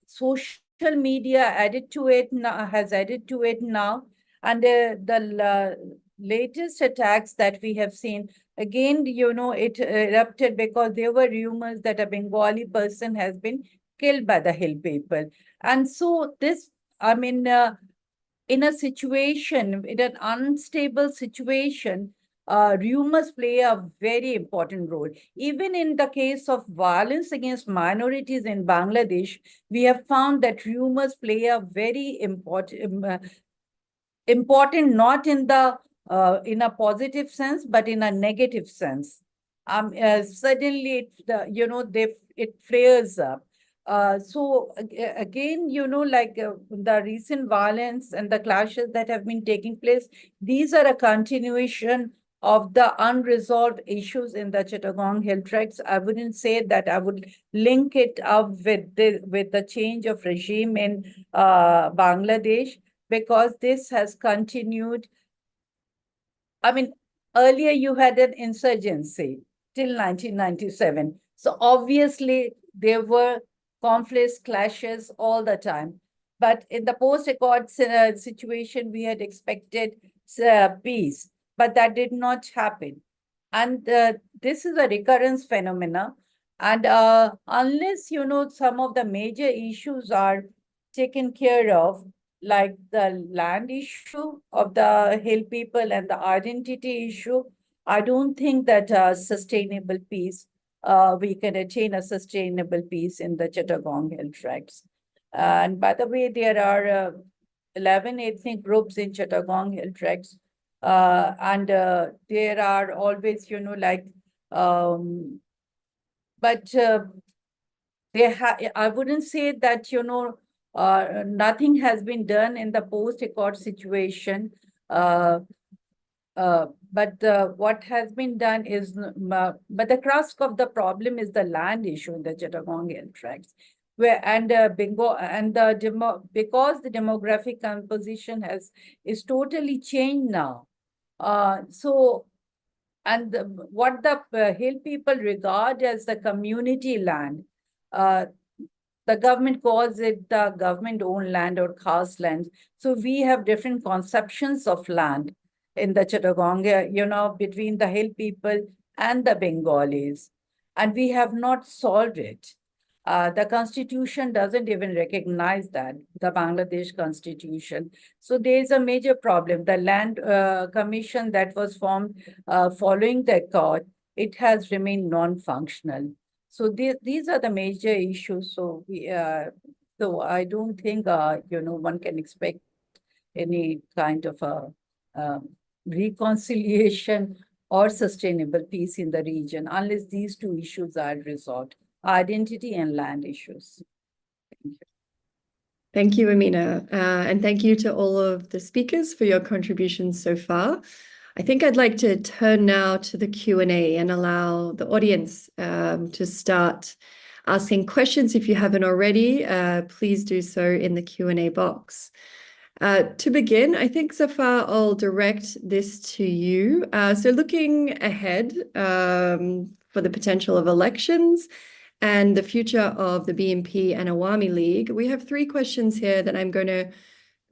social media has added to it now. And the latest attacks that we have seen, again, it erupted because there were rumors that a Bengali person has been killed by the Hill people. And so this, in a situation, in an unstable situation, rumors play a very important role. Even in the case of violence against minorities in Bangladesh, we have found that rumors play a very important not in a positive sense, but in a negative sense. Suddenly, it flares up. So again, the recent violence and the clashes that have been taking place, these are a continuation of the unresolved issues in the Chittagong Hill Tracts. I wouldn't say that I would link it up with the change of regime in Bangladesh, because this has continued. I mean, earlier you had an insurgency till 1997. So obviously there were conflicts, clashes all the time. But in the post-accord situation, we had expected peace, but that did not happen. And this is a recurrence phenomena. And unless, some of the major issues are taken care of, like the land issue of the Hill people and the identity issue, I don't think that sustainable peace, we can attain a sustainable peace in the Chittagong Hill Tracts. And by the way, there are 11 ethnic groups in Chittagong Hill Tracts. And there are always, like, but I wouldn't say that, nothing has been done in the post-accord situation. But what has been done is, but the crux of the problem is the land issue in the Chittagong tracts, because the demographic composition is totally changed now. What the hill people regard as the community land, the government calls it the government-owned land or caste land. So we have different conceptions of land in the Chittagong, between the hill people and the Bengalis. And we have not solved it. The constitution doesn't even recognize that, the Bangladesh constitution. So there's a major problem. The land commission that was formed following the accord, it has remained non-functional. So these are the major issues. So I don't think one can expect any kind of a reconciliation or sustainable peace in the region unless these two issues are resolved: identity and land issues. Thank you. Thank you, Amina. And thank you to all of the speakers for your contributions so far. I think I'd like to turn now to the Q&A and allow the audience to start asking questions. If you haven't already, please do so in the Q&A box. To begin, I think, Zafar, I'll direct this to you. So looking ahead for the potential of elections and the future of the BNP and Awami League, we have 3 questions here that I'm going to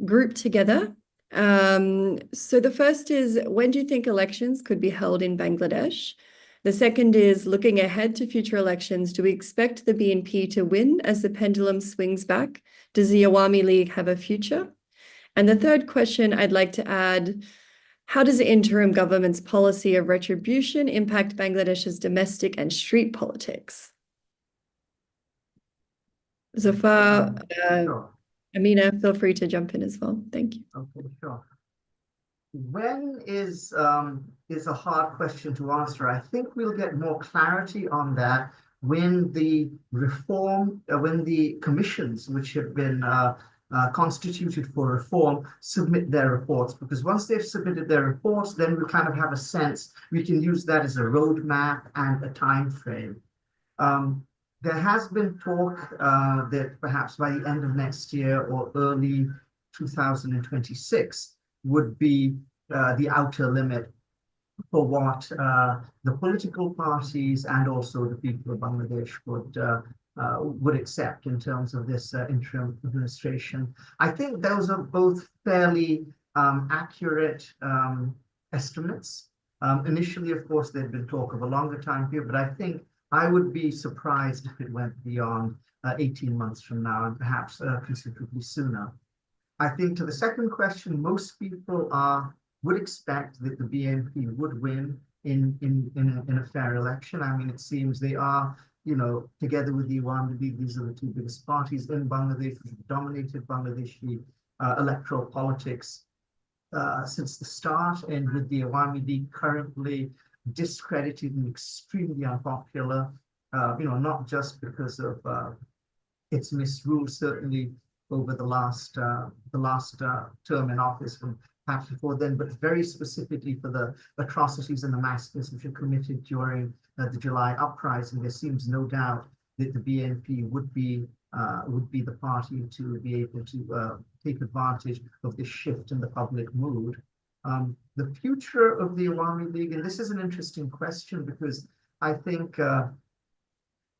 group together. So the first is, when do you think elections could be held in Bangladesh? The second is, looking ahead to future elections, do we expect the BNP to win as the pendulum swings back? Does the Awami League have a future? And the third question I'd like to add, how does the interim government's policy of retribution impact Bangladesh's domestic and street politics? Zafar, Sure. Amina, feel free to jump in as well. Thank you. Okay, sure. When is a hard question to answer. I think we'll get more clarity on that when the when the commissions which have been constituted for reform submit their reports, because once they've submitted their reports, then we kind of have a sense, we can use that as a roadmap and a time frame. There has been talk that perhaps by the end of next year or early 2026 would be the outer limit for what the political parties and also the people of Bangladesh would accept in terms of this interim administration. I think those are both fairly accurate estimates. Initially, of course, there'd been talk of a longer time period, but I think I would be surprised if it went beyond 18 months from now, and perhaps considerably sooner. I think to the second question, most people would expect that the BNP would win in a fair election. I mean, it seems they are, together with the Awami League, these are the 2 biggest parties in Bangladesh, which have dominated Bangladeshi electoral politics since the start, and with the Awami League currently discredited and extremely unpopular, not just because of its misrule, certainly over the last term in office from perhaps before then, but very specifically for the atrocities and the massacres which were committed during the July uprising. There seems no doubt that the BNP would be the party to be able to take advantage of this shift in the public mood. The future of the Awami League, and this is an interesting question because I think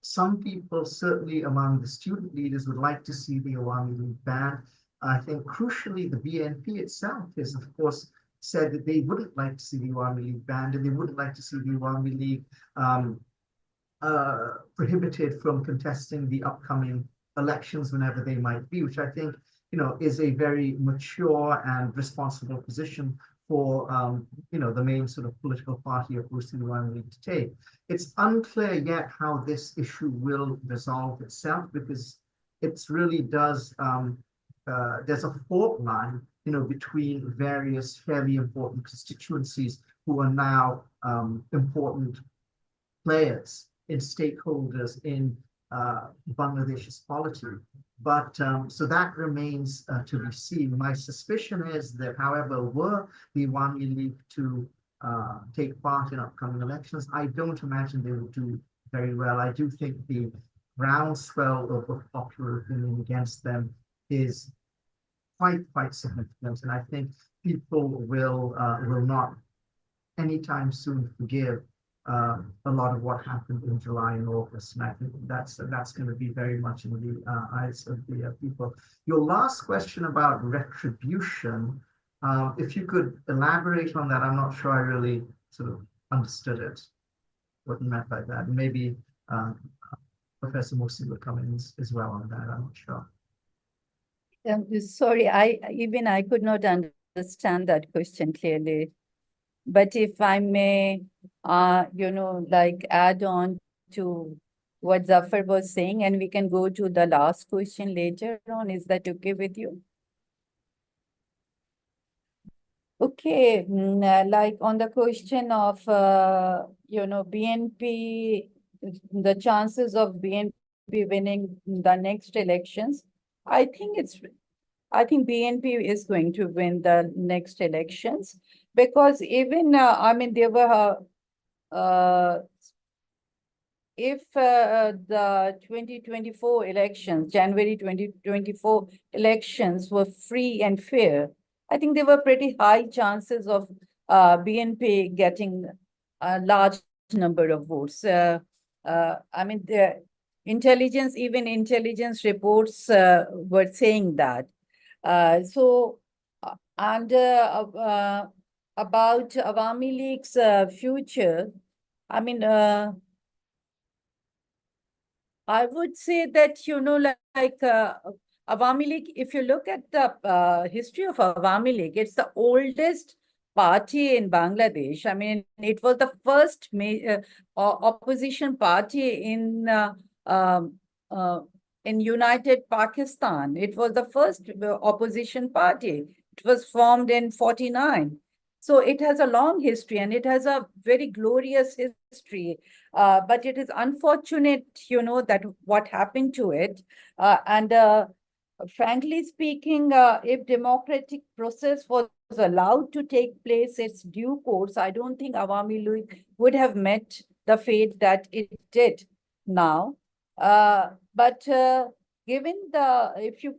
some people, certainly among the student leaders, would like to see the Awami League banned. I think crucially, the BNP itself has, of course, said that they wouldn't like to see the Awami League banned, and they wouldn't like to see the Awami League prohibited from contesting the upcoming elections whenever they might be, which I think, is a very mature and responsible position for, the main sort of political party of the Awami League to take. It's unclear yet how this issue will resolve itself, because it really does, there's a fault line between various fairly important constituencies who are now important players and stakeholders in Bangladesh's polity. But so that remains to be seen. My suspicion is that, however, were the Awami League to take part in upcoming elections, I don't imagine they would do very well. I do think the groundswell of popular opinion against them is quite significant, and I think people will not anytime soon forgive a lot of what happened in July and August, and I think that's going to be very much in the eyes of the people. Your last question about retribution, if you could elaborate on that, I'm not sure I really sort of understood it, what you meant by that. Maybe Professor Musi will come in as well on that. I'm not sure. Sorry, I could not understand that question clearly. But if I may, like add on to what Zafar was saying, and we can go to the last question later on. Is that okay with you? Okay, like on the question of, BNP, the chances of BNP winning the next elections, I think BNP is going to win the next elections, because even, there were, if the 2024 elections, January 2024 elections were free and fair, I think there were pretty high chances of BNP getting a large number of votes. The even intelligence reports were saying that. About Awami League's future, I would say that, Awami League, if you look at the history of Awami League, it's the oldest party in Bangladesh. It was the first opposition party in United Pakistan. It was the first opposition party. It was formed in 49. So it has a long history and it has a very glorious history. But it is unfortunate, that what happened to it. Frankly speaking, if democratic process was allowed to take place its due course, I don't think Awami League would have met the fate that it did now. But given the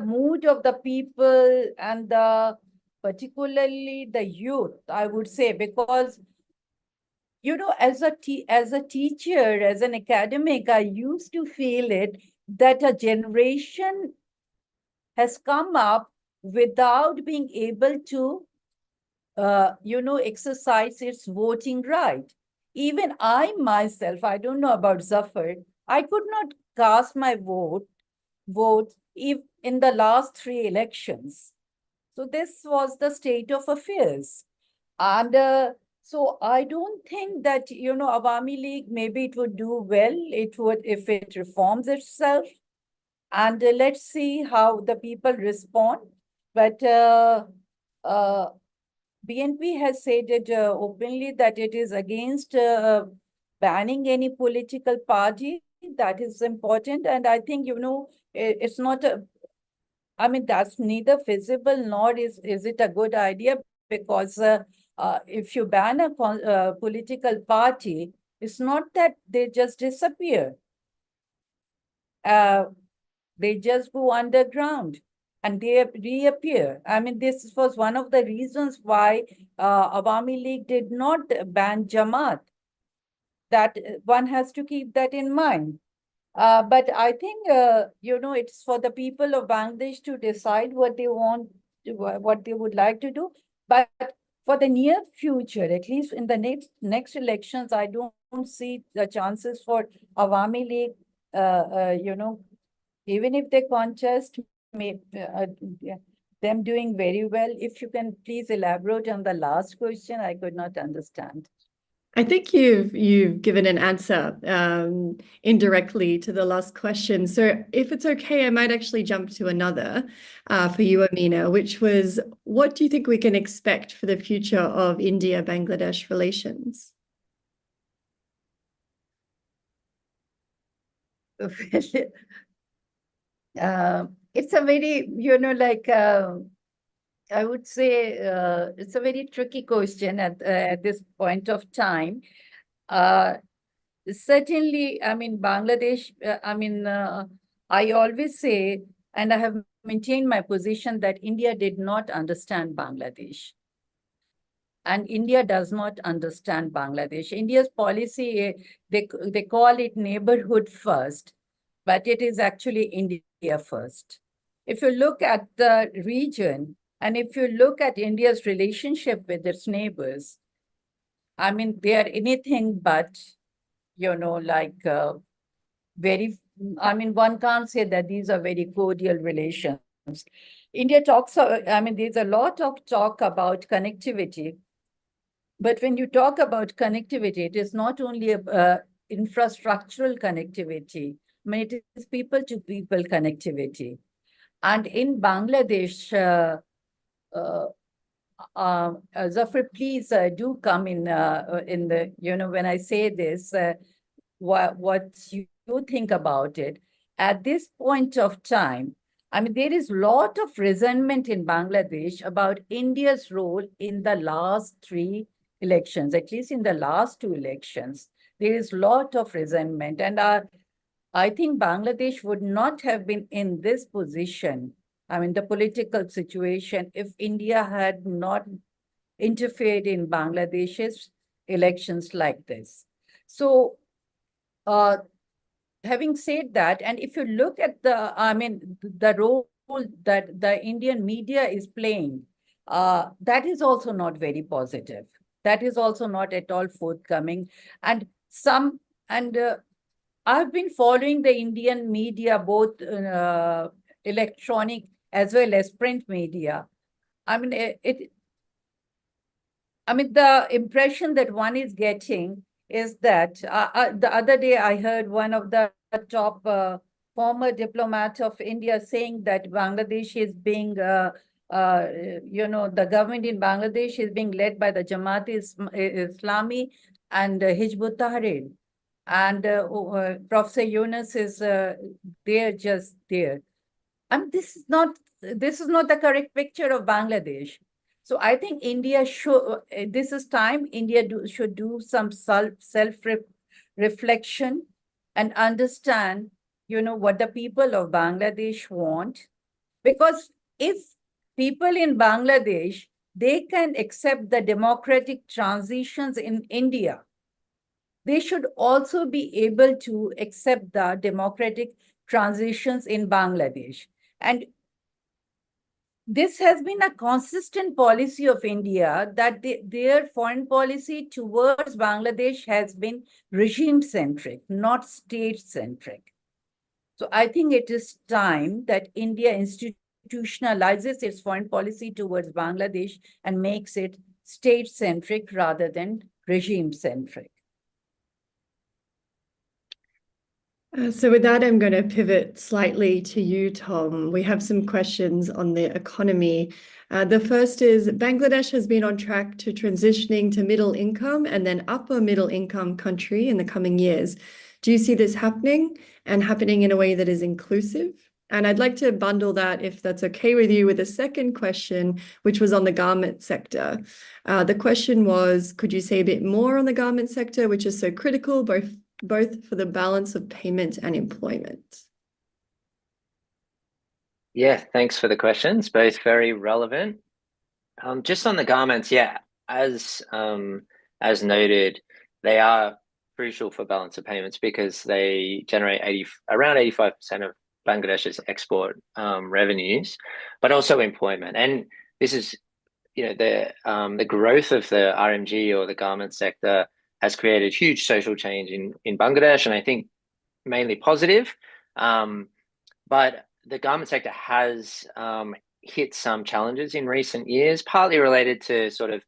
mood of the people and particularly the youth, I would say, because as a teacher, as an academic, I used to feel it that a generation has come up without being able to, exercise its voting right. Even I myself, I don't know about Zafar, I could not cast my vote in the last 3 elections. So this was the state of affairs. And so I don't think that, Awami League, maybe it would do well. It would, if it reforms itself. And let's see how the people respond. But BNP has said it openly that it is against banning any political party. That is important. And I think, it's not that's neither feasible nor is it a good idea, because if you ban a political party, it's not that they just disappear. They just go underground and they reappear. This was one of the reasons why Awami League did not ban Jamaat. That one has to keep that in mind. But I think, it's for the people of Bangladesh to decide what they want, what they would like to do. But for the near future, at least in the next elections, I don't see the chances for Awami League, even if they contest, them doing very well. If you can please elaborate on the last question, I could not understand. I think you've given an answer indirectly to the last question. So if it's okay, I might actually jump to another for you, Amina, which was, what do you think we can expect for the future of India-Bangladesh relations? It's a very, I would say it's a very tricky question at this point of time. Certainly, I mean, Bangladesh, I always say, and I have maintained my position, that India did not understand Bangladesh. And India does not understand Bangladesh. India's policy, they call it neighborhood first, but it is actually India first. If you look at the region, and if you look at India's relationship with its neighbors, I mean, they are anything but, one can't say that these are very cordial relations. India talks, there's a lot of talk about connectivity. But when you talk about connectivity, it is not only infrastructural connectivity. I mean, it is people-to-people connectivity. And in Bangladesh, Zafar, please do come in the, when I say this, what you think about it. At this point of time, I mean, there is a lot of resentment in Bangladesh about India's role in the last 3 elections, at least in the last 2 elections. There is a lot of resentment. And I think Bangladesh would not have been in this position, I mean, the political situation, if India had not interfered in Bangladesh's elections like this. So, having said that, and if you look at the role that the Indian media is playing, that is also not very positive. That is also not at all forthcoming. And I've been following the Indian media, both electronic as well as print media. I mean, the impression that one is getting is that the other day I heard one of the top former diplomats of India saying that Bangladesh is being, the government in Bangladesh is being led by the Jamaat Islami and Hizb ut-Tahrir. And Professor Yunus is just there. And this is not the correct picture of Bangladesh. So I think India should, this is time India should do some self-reflection and understand, what the people of Bangladesh want. Because if people in Bangladesh, they can accept the democratic transitions in India, they should also be able to accept the democratic transitions in Bangladesh. And this has been a consistent policy of India, that their foreign policy towards Bangladesh has been regime-centric, not state-centric. So I think it is time that India institutionalizes its foreign policy towards Bangladesh and makes it state-centric rather than regime-centric. So with that, I'm going to pivot slightly to you, Tom. We have some questions on the economy. The first is, Bangladesh has been on track to transitioning to middle income and then upper middle income country in the coming years. Do you see this happening and happening in a way that is inclusive? And I'd like to bundle that, if that's okay with you, with a second question, which was on the garment sector. The question was, could you say a bit more on the garment sector, which is so critical, both for the balance of payment and employment? Yeah, thanks for the questions, both very relevant. Just on the garments, yeah, as noted, they are crucial for balance of payments because they generate around 85% of Bangladesh's export revenues, but also employment. And this is, the growth of the RMG, or the garment sector, has created huge social change in Bangladesh, and I think mainly positive. But the garment sector has hit some challenges in recent years, partly related to sort of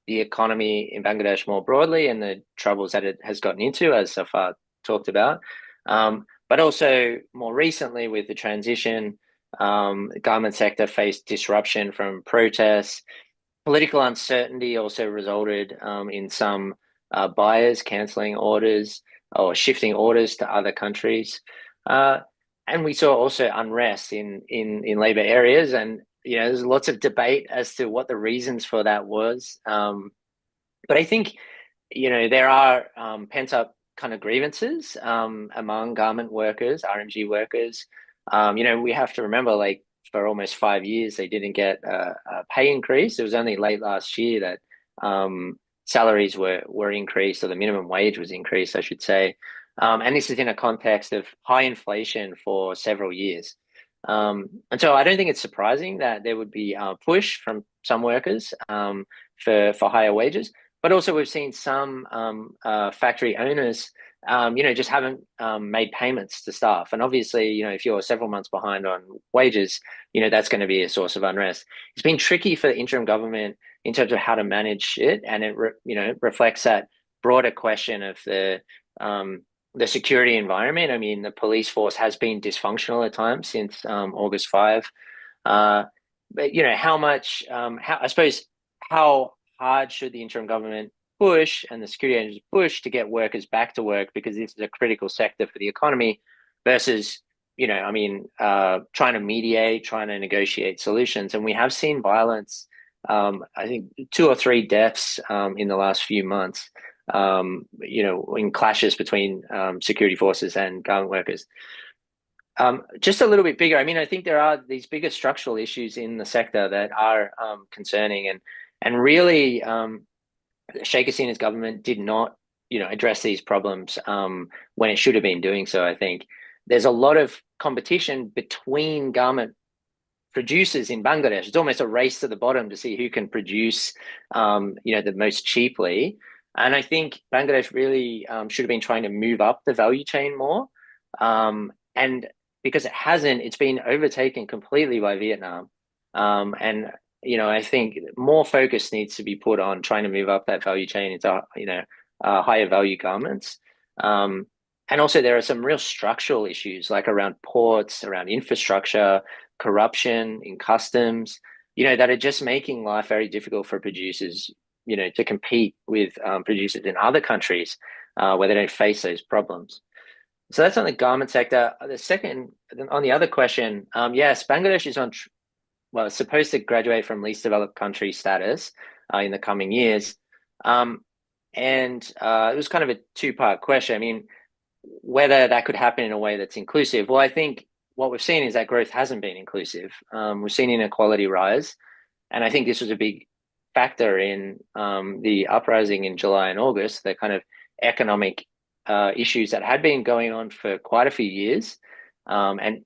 the economy in Bangladesh more broadly and the troubles that it has gotten into, as Safar talked about. But also more recently with the transition, the government sector faced disruption from protests. Political uncertainty also resulted in some buyers cancelling orders or shifting orders to other countries. And we saw also unrest in labour areas, and there's lots of debate as to what the reasons for that was. But I think there are pent up kind of grievances among garment workers, RMG workers. We have to remember, like, for almost 5 years, they didn't get a pay increase. It was only late last year that salaries were increased, or the minimum wage was increased, I should say. And this is in a context of high inflation for several years. And so I don't think it's surprising that there would be a push from some workers for higher wages. But also we've seen some factory owners, just haven't made payments to staff. And obviously, if you're several months behind on wages, that's going to be a source of unrest. It's been tricky for the interim government in terms of how to manage it. And it reflects that broader question of the security environment. I mean, the police force has been dysfunctional at times since August 5. But, how hard should the interim government push and the security agencies push to get workers back to work, because this is a critical sector for the economy, versus trying to mediate, trying to negotiate solutions. And we have seen violence, I think 2 or 3 deaths in the last few months, in clashes between security forces and government workers. Just a little bit bigger, I think there are these bigger structural issues in the sector that are concerning, and really Sheikh Hasina's government did not address these problems when it should have been doing so. I think there's a lot of competition between garment producers in Bangladesh. It's almost a race to the bottom to see who can produce the most cheaply. And I think Bangladesh really should have been trying to move up the value chain more. And because it hasn't, it's been overtaken completely by Vietnam. And I think more focus needs to be put on trying to move up that value chain into higher value garments. And also there are some real structural issues, like around ports, around infrastructure, corruption in customs, that are just making life very difficult for producers, to compete with producers in other countries where they don't face those problems. So that's on the garment sector. The second, on the other question, yes, Bangladesh is supposed to graduate from least developed country status in the coming years. And it was kind of a 2-part question. Whether that could happen in a way that's inclusive. Well, I think what we've seen is that growth hasn't been inclusive. We've seen inequality rise. And I think this was a big factor in the uprising in July and August, the kind of economic issues that had been going on for quite a few years, and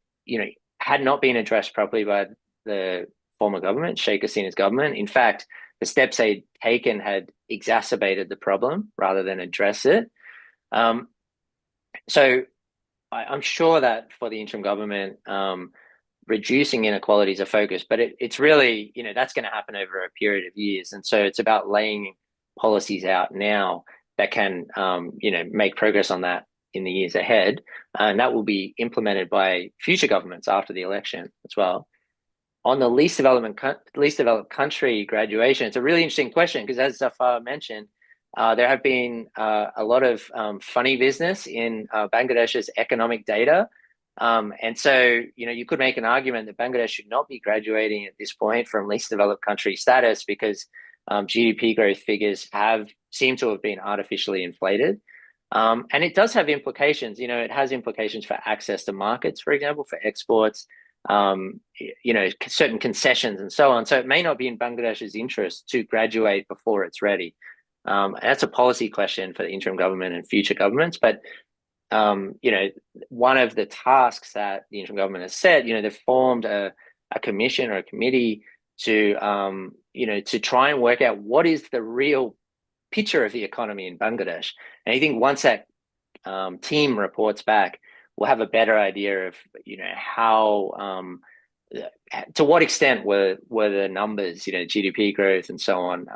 had not been addressed properly by the former government, Sheikh Hasina's government. In fact, the steps they'd taken had exacerbated the problem rather than address it. So I'm sure that for the interim government, reducing inequality is a focus, but it's really, that's going to happen over a period of years. And so it's about laying policies out now that can, make progress on that in the years ahead. And that will be implemented by future governments after the election as well. On the least developed country graduation, it's a really interesting question, because as Zafar mentioned, there have been a lot of funny business in Bangladesh's economic data. And so, you could make an argument that Bangladesh should not be graduating at this point from least developed country status, because GDP growth figures seem to have been artificially inflated. And it does have implications. It has implications for access to markets, for example, for exports, certain concessions and so on. So it may not be in Bangladesh's interest to graduate before it's ready. That's a policy question for the interim government and future governments. But, one of the tasks that the interim government has said, they've formed a commission or a committee to try and work out what is the real picture of the economy in Bangladesh. And I think once that team reports back, we'll have a better idea of, how, to what extent were the numbers, GDP growth and so on,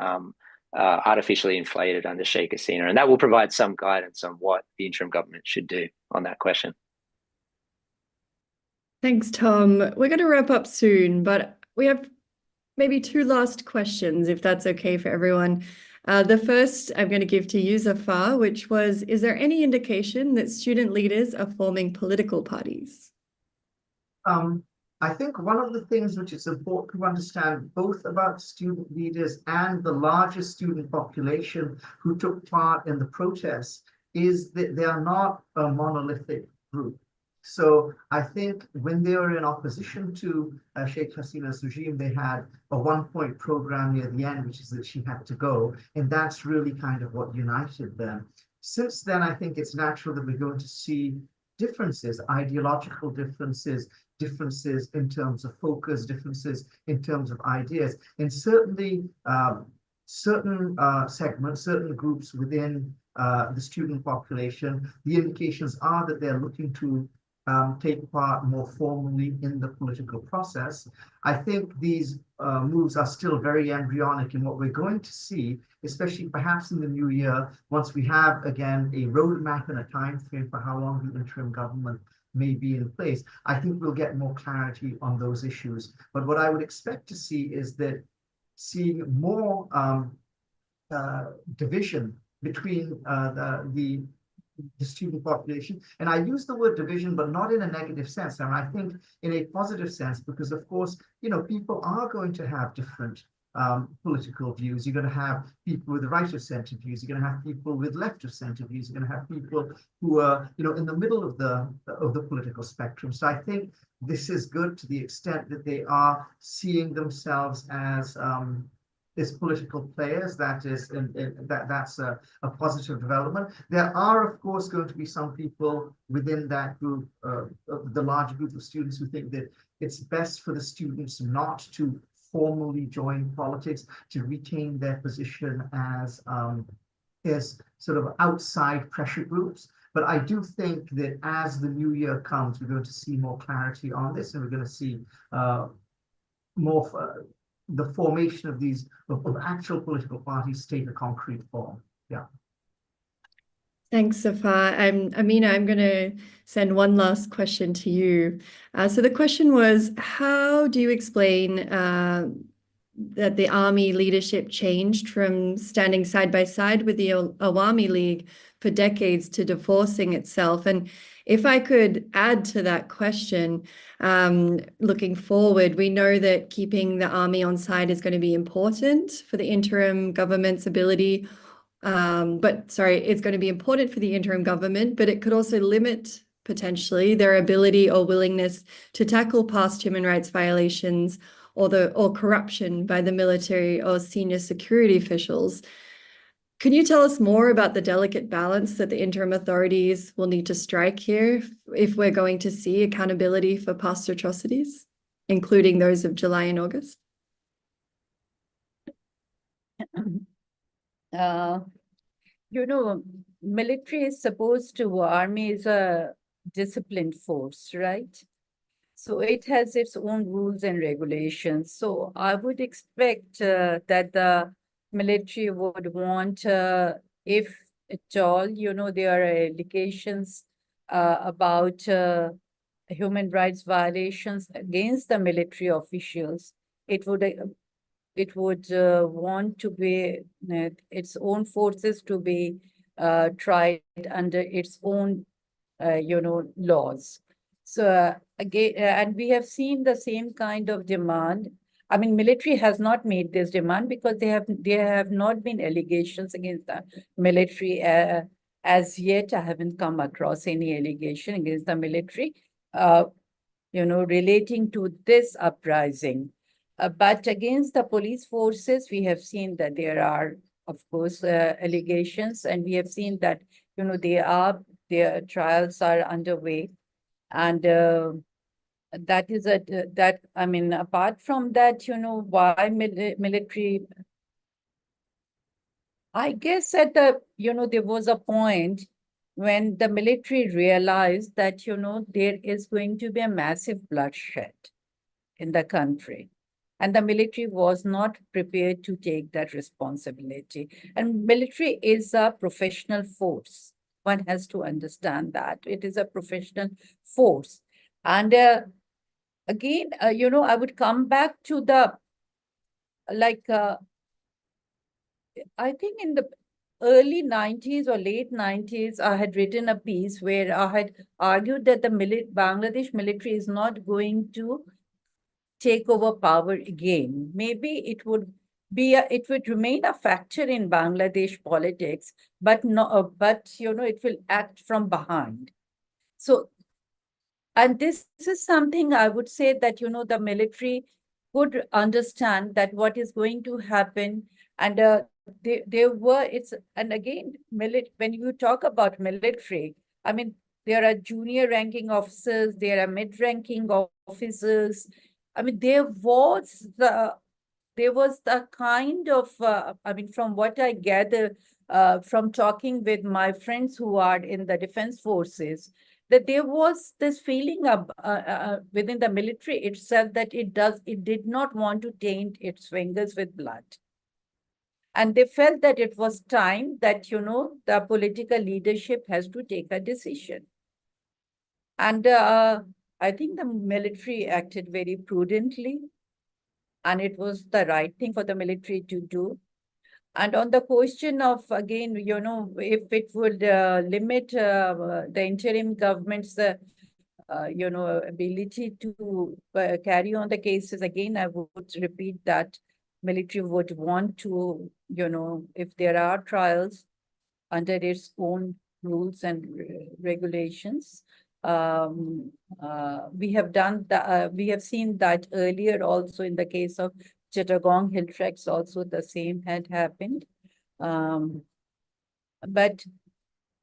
artificially inflated under Sheikh Hasina. And that will provide some guidance on what the interim government should do on that question. Thanks, Tom. We're going to wrap up soon, but we have maybe two last questions, if that's okay for everyone. The first I'm going to give to you, Zafar, which was, is there any indication that student leaders are forming political parties? I think one of the things which is important to understand both about student leaders and the larger student population who took part in the protests is that they are not a monolithic group. So I think when they were in opposition to Sheikh Hasina's regime, they had a one-point program near the end, which is that she had to go. And that's really kind of what united them. Since then, I think it's natural that we're going to see differences, ideological differences, differences in terms of focus, differences in terms of ideas. And certainly certain segments, certain groups within the student population, the indications are that they're looking to take part more formally in the political process. I think these moves are still very embryonic, and what we're going to see, especially perhaps in the new year, once we have again a roadmap and a time frame for how long the interim government may be in place, I think we'll get more clarity on those issues. But what I would expect to see is that seeing more division between the student population. And I use the word division, but not in a negative sense. And I think in a positive sense, because of course, you know, people are going to have different political views. You're going to have people with right of center views. You're going to have people with left of center views. You're going to have people who are, you know, in the middle of the political spectrum. So I think this is good to the extent that they are seeing themselves as political players. That's a positive development. There are, of course, going to be some people within that group, the large group of students, who think that it's best for the students not to formally join politics, to retain their position as sort of outside pressure groups. But I do think that as the new year comes, we're going to see more clarity on this, and we're going to see more the formation of these of actual political parties take a concrete form. Yeah. Thanks, Safa. Amina, I'm going to send one last question to you. So the question was, how do you explain that the army leadership changed from standing side by side with the Awami League for decades to divorcing itself? And if I could add to that question, looking forward, we know that keeping the army on side is going to be important for the interim government's ability. It's going to be important for the interim government, but it could also limit potentially their ability or willingness to tackle past human rights violations or corruption by the military or senior security officials. Can you tell us more about the delicate balance that the interim authorities will need to strike here if we're going to see accountability for past atrocities, including those of July and August? Military is supposed to, army is a disciplined force, right? So it has its own rules and regulations. So I would expect that the military would want, if at all, there are allegations about human rights violations against the military officials, it would want to be its own forces to be tried under its own, laws. So again, and we have seen the same kind of demand. I mean, military has not made this demand because there have not been allegations against the military as yet. I haven't come across any allegation against the military, relating to this uprising. But against the police forces, we have seen that there are, of course, allegations, and we have seen that their trials are underway, and that is apart from that, why military? I guess at there was a point when the military realized that there is going to be a massive bloodshed in the country. and the military was not prepared to take that responsibility. And military is a professional force. One has to understand that it is a professional force. And again, I would come back to the, like, I think in the early 90s or late 90s, I had written a piece where I had argued that the Bangladesh military is not going to take over power again. Maybe it would it would remain a factor in Bangladesh politics, but no, it will act from behind. So, and this is something I would say that, the military would understand that what is going to happen. And and again, when you talk about military, I mean, there are junior ranking officers, there are mid-ranking officers. I mean, there was the kind of, I mean, from what I gather from talking with my friends who are in the defense forces, that there was this feeling of, within the military itself, that it did not want to taint its fingers with blood. And they felt that it was time that, the political leadership has to take a decision. And I think the military acted very prudently, and it was the right thing for the military to do. And on the question of, again, if it would limit the interim government's, ability to carry on the cases, again, I would repeat that military would want to, if there are trials under its own rules and regulations. We have seen that earlier also in the case of Chittagong hill tracks, also the same had happened. But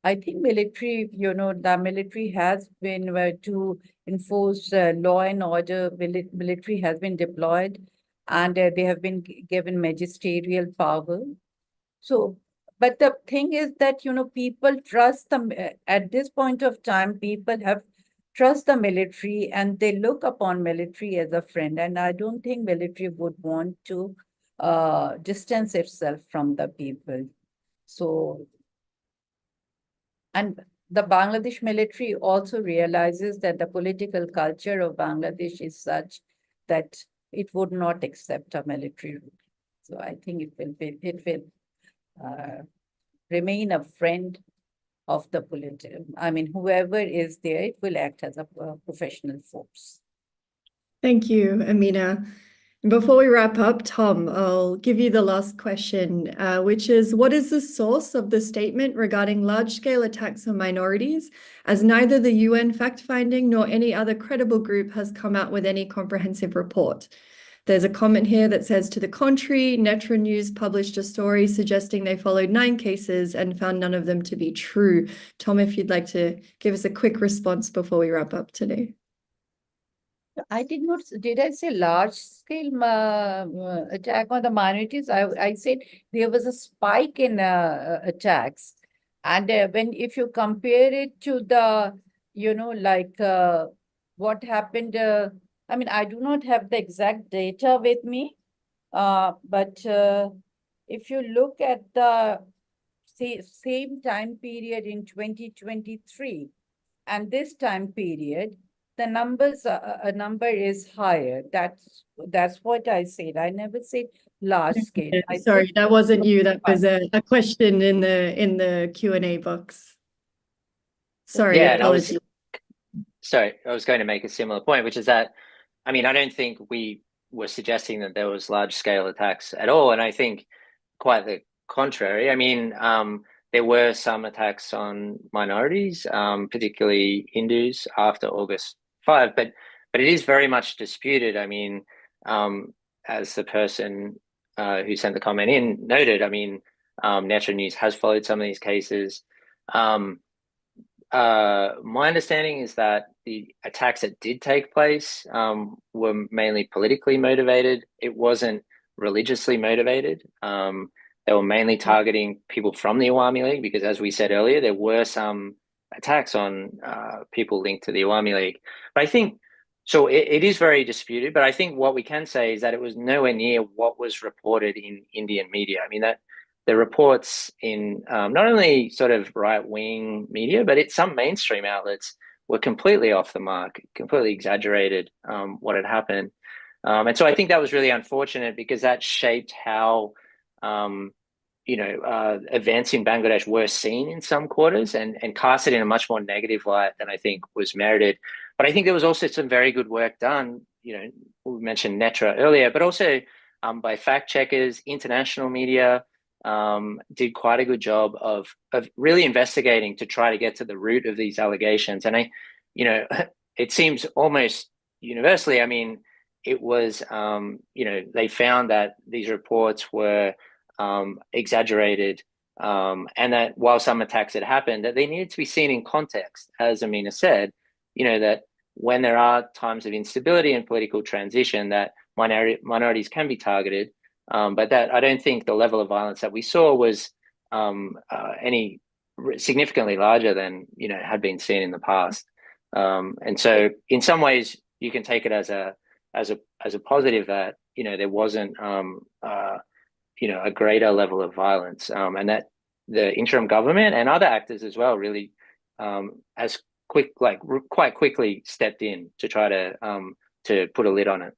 I think military, the military has been to enforce law and order. Military has been deployed, and they have been given magisterial power. So, but the thing is that, people trust them at this point of time. People have trust the military, and they look upon military as a friend. And I don't think military would want to distance itself from the people. So, and the Bangladesh military also realizes that the political culture of Bangladesh is such that it would not accept a military rule. So I think it will remain a friend of the political. I mean, whoever is there, it will act as a professional force. Thank you, Amina. Before we wrap up, Tom, I'll give you the last question, which is, what is the source of the statement regarding large-scale attacks on minorities, as neither the UN fact-finding nor any other credible group has come out with any comprehensive report? There's a comment here that says, to the contrary, Netra News published a story suggesting they followed 9 cases and found none of them to be true. Tom, if you'd like to give us a quick response before we wrap up today. I did I say large scale attack on the minorities? I said there was a spike in attacks. And if you compare it to the, what happened, I mean, I do not have the exact data with me, but if you look at the same time period in 2023 and this time period, the number is higher. That's what I said. I never said large scale. Sorry, that wasn't you. That was a question in the Q&A box. Sorry, Yeah, apologies. I was going to make a similar point, which is that, I mean, I don't think we were suggesting that there was large scale attacks at all. And I think quite the contrary. I mean, there were some attacks on minorities, particularly Hindus after August 5, but it is very much disputed. I mean, as the person who sent the comment in noted, I mean, Netra News has followed some of these cases. My understanding is that the attacks that did take place were mainly politically motivated. It wasn't religiously motivated. They were mainly targeting people from the Awami League because, as we said earlier, there were some attacks on people linked to the Awami League. But I think So it is very disputed, but I think what we can say is that it was nowhere near what was reported in Indian media. I mean, that the reports in not only sort of right-wing media, but some mainstream outlets were completely off the mark, completely exaggerated what had happened. And so I think that was really unfortunate because that shaped how events in Bangladesh were seen in some quarters and cast it in a much more negative light than I think was merited. But I think there was also some very good work done. We mentioned Netra earlier, but also by fact checkers, international media did quite a good job of really investigating to try to get to the root of these allegations. And it seems almost universally, I mean, it was, they found that these reports were exaggerated, and that while some attacks had happened, that they needed to be seen in context, as Amina said, that when there are times of instability and political transition, that minorities can be targeted, but that I don't think the level of violence that we saw was any significantly larger than had been seen in the past. And so, in some ways, you can take it as a positive that there wasn't a greater level of violence, and that the interim government and other actors as well really quite quickly stepped in to try to put a lid on it.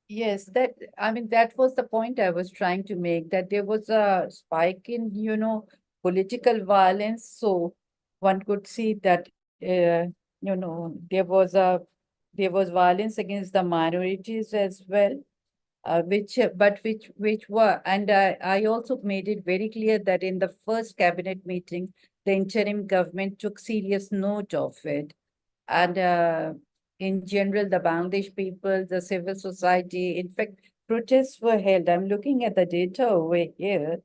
Yes, that was the point I was trying to make, that there was a spike in, political violence. So one could see that, there was violence against the minorities as well, which were, and I also made it very clear that in the first cabinet meeting, the interim government took serious note of it. And in general, the Bangladesh people, the civil society, in fact, protests were held. I'm looking at the data over here.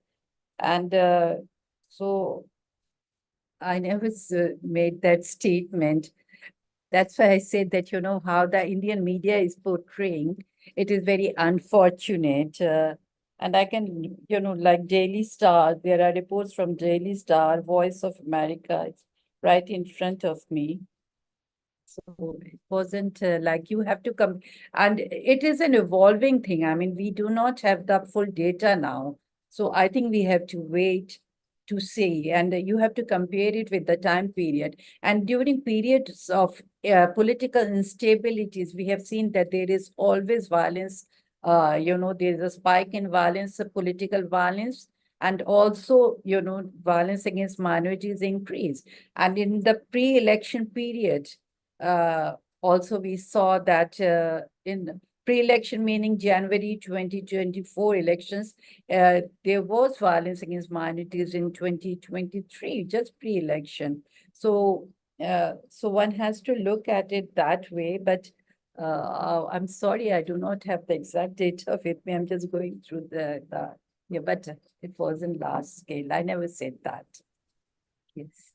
And so I never made that statement. That's why I said that, how the Indian media is portraying, it is very unfortunate. And I can, like Daily Star, there are reports from Daily Star, Voice of America, it's right in front of me. So it wasn't like you have to come, and it is an evolving thing. I mean, we do not have the full data now. So I think we have to wait to see, and you have to compare it with the time period. And during periods of political instabilities, we have seen that there is always violence. There is a spike in violence, political violence, and also, violence against minorities increase. And in the pre-election period, also we saw that in pre-election, meaning January 2024 elections, there was violence against minorities in 2023, just pre-election. So one has to look at it that way, but I'm sorry, I do not have the exact data with me. I'm just going through yeah, but it wasn't large scale. I never said that. Yes.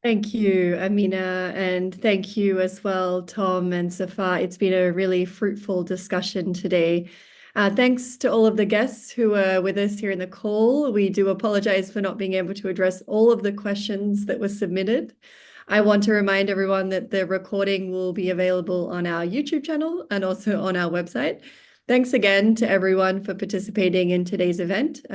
Thank you, Amina, and thank you as well, Tom and Safa. It's been a really fruitful discussion today. Thanks to all of the guests who were with us here in the call. We do apologize for not being able to address all of the questions that were submitted. I want to remind everyone that the recording will be available on our YouTube channel and also on our website. Thanks again to everyone for participating in today's event.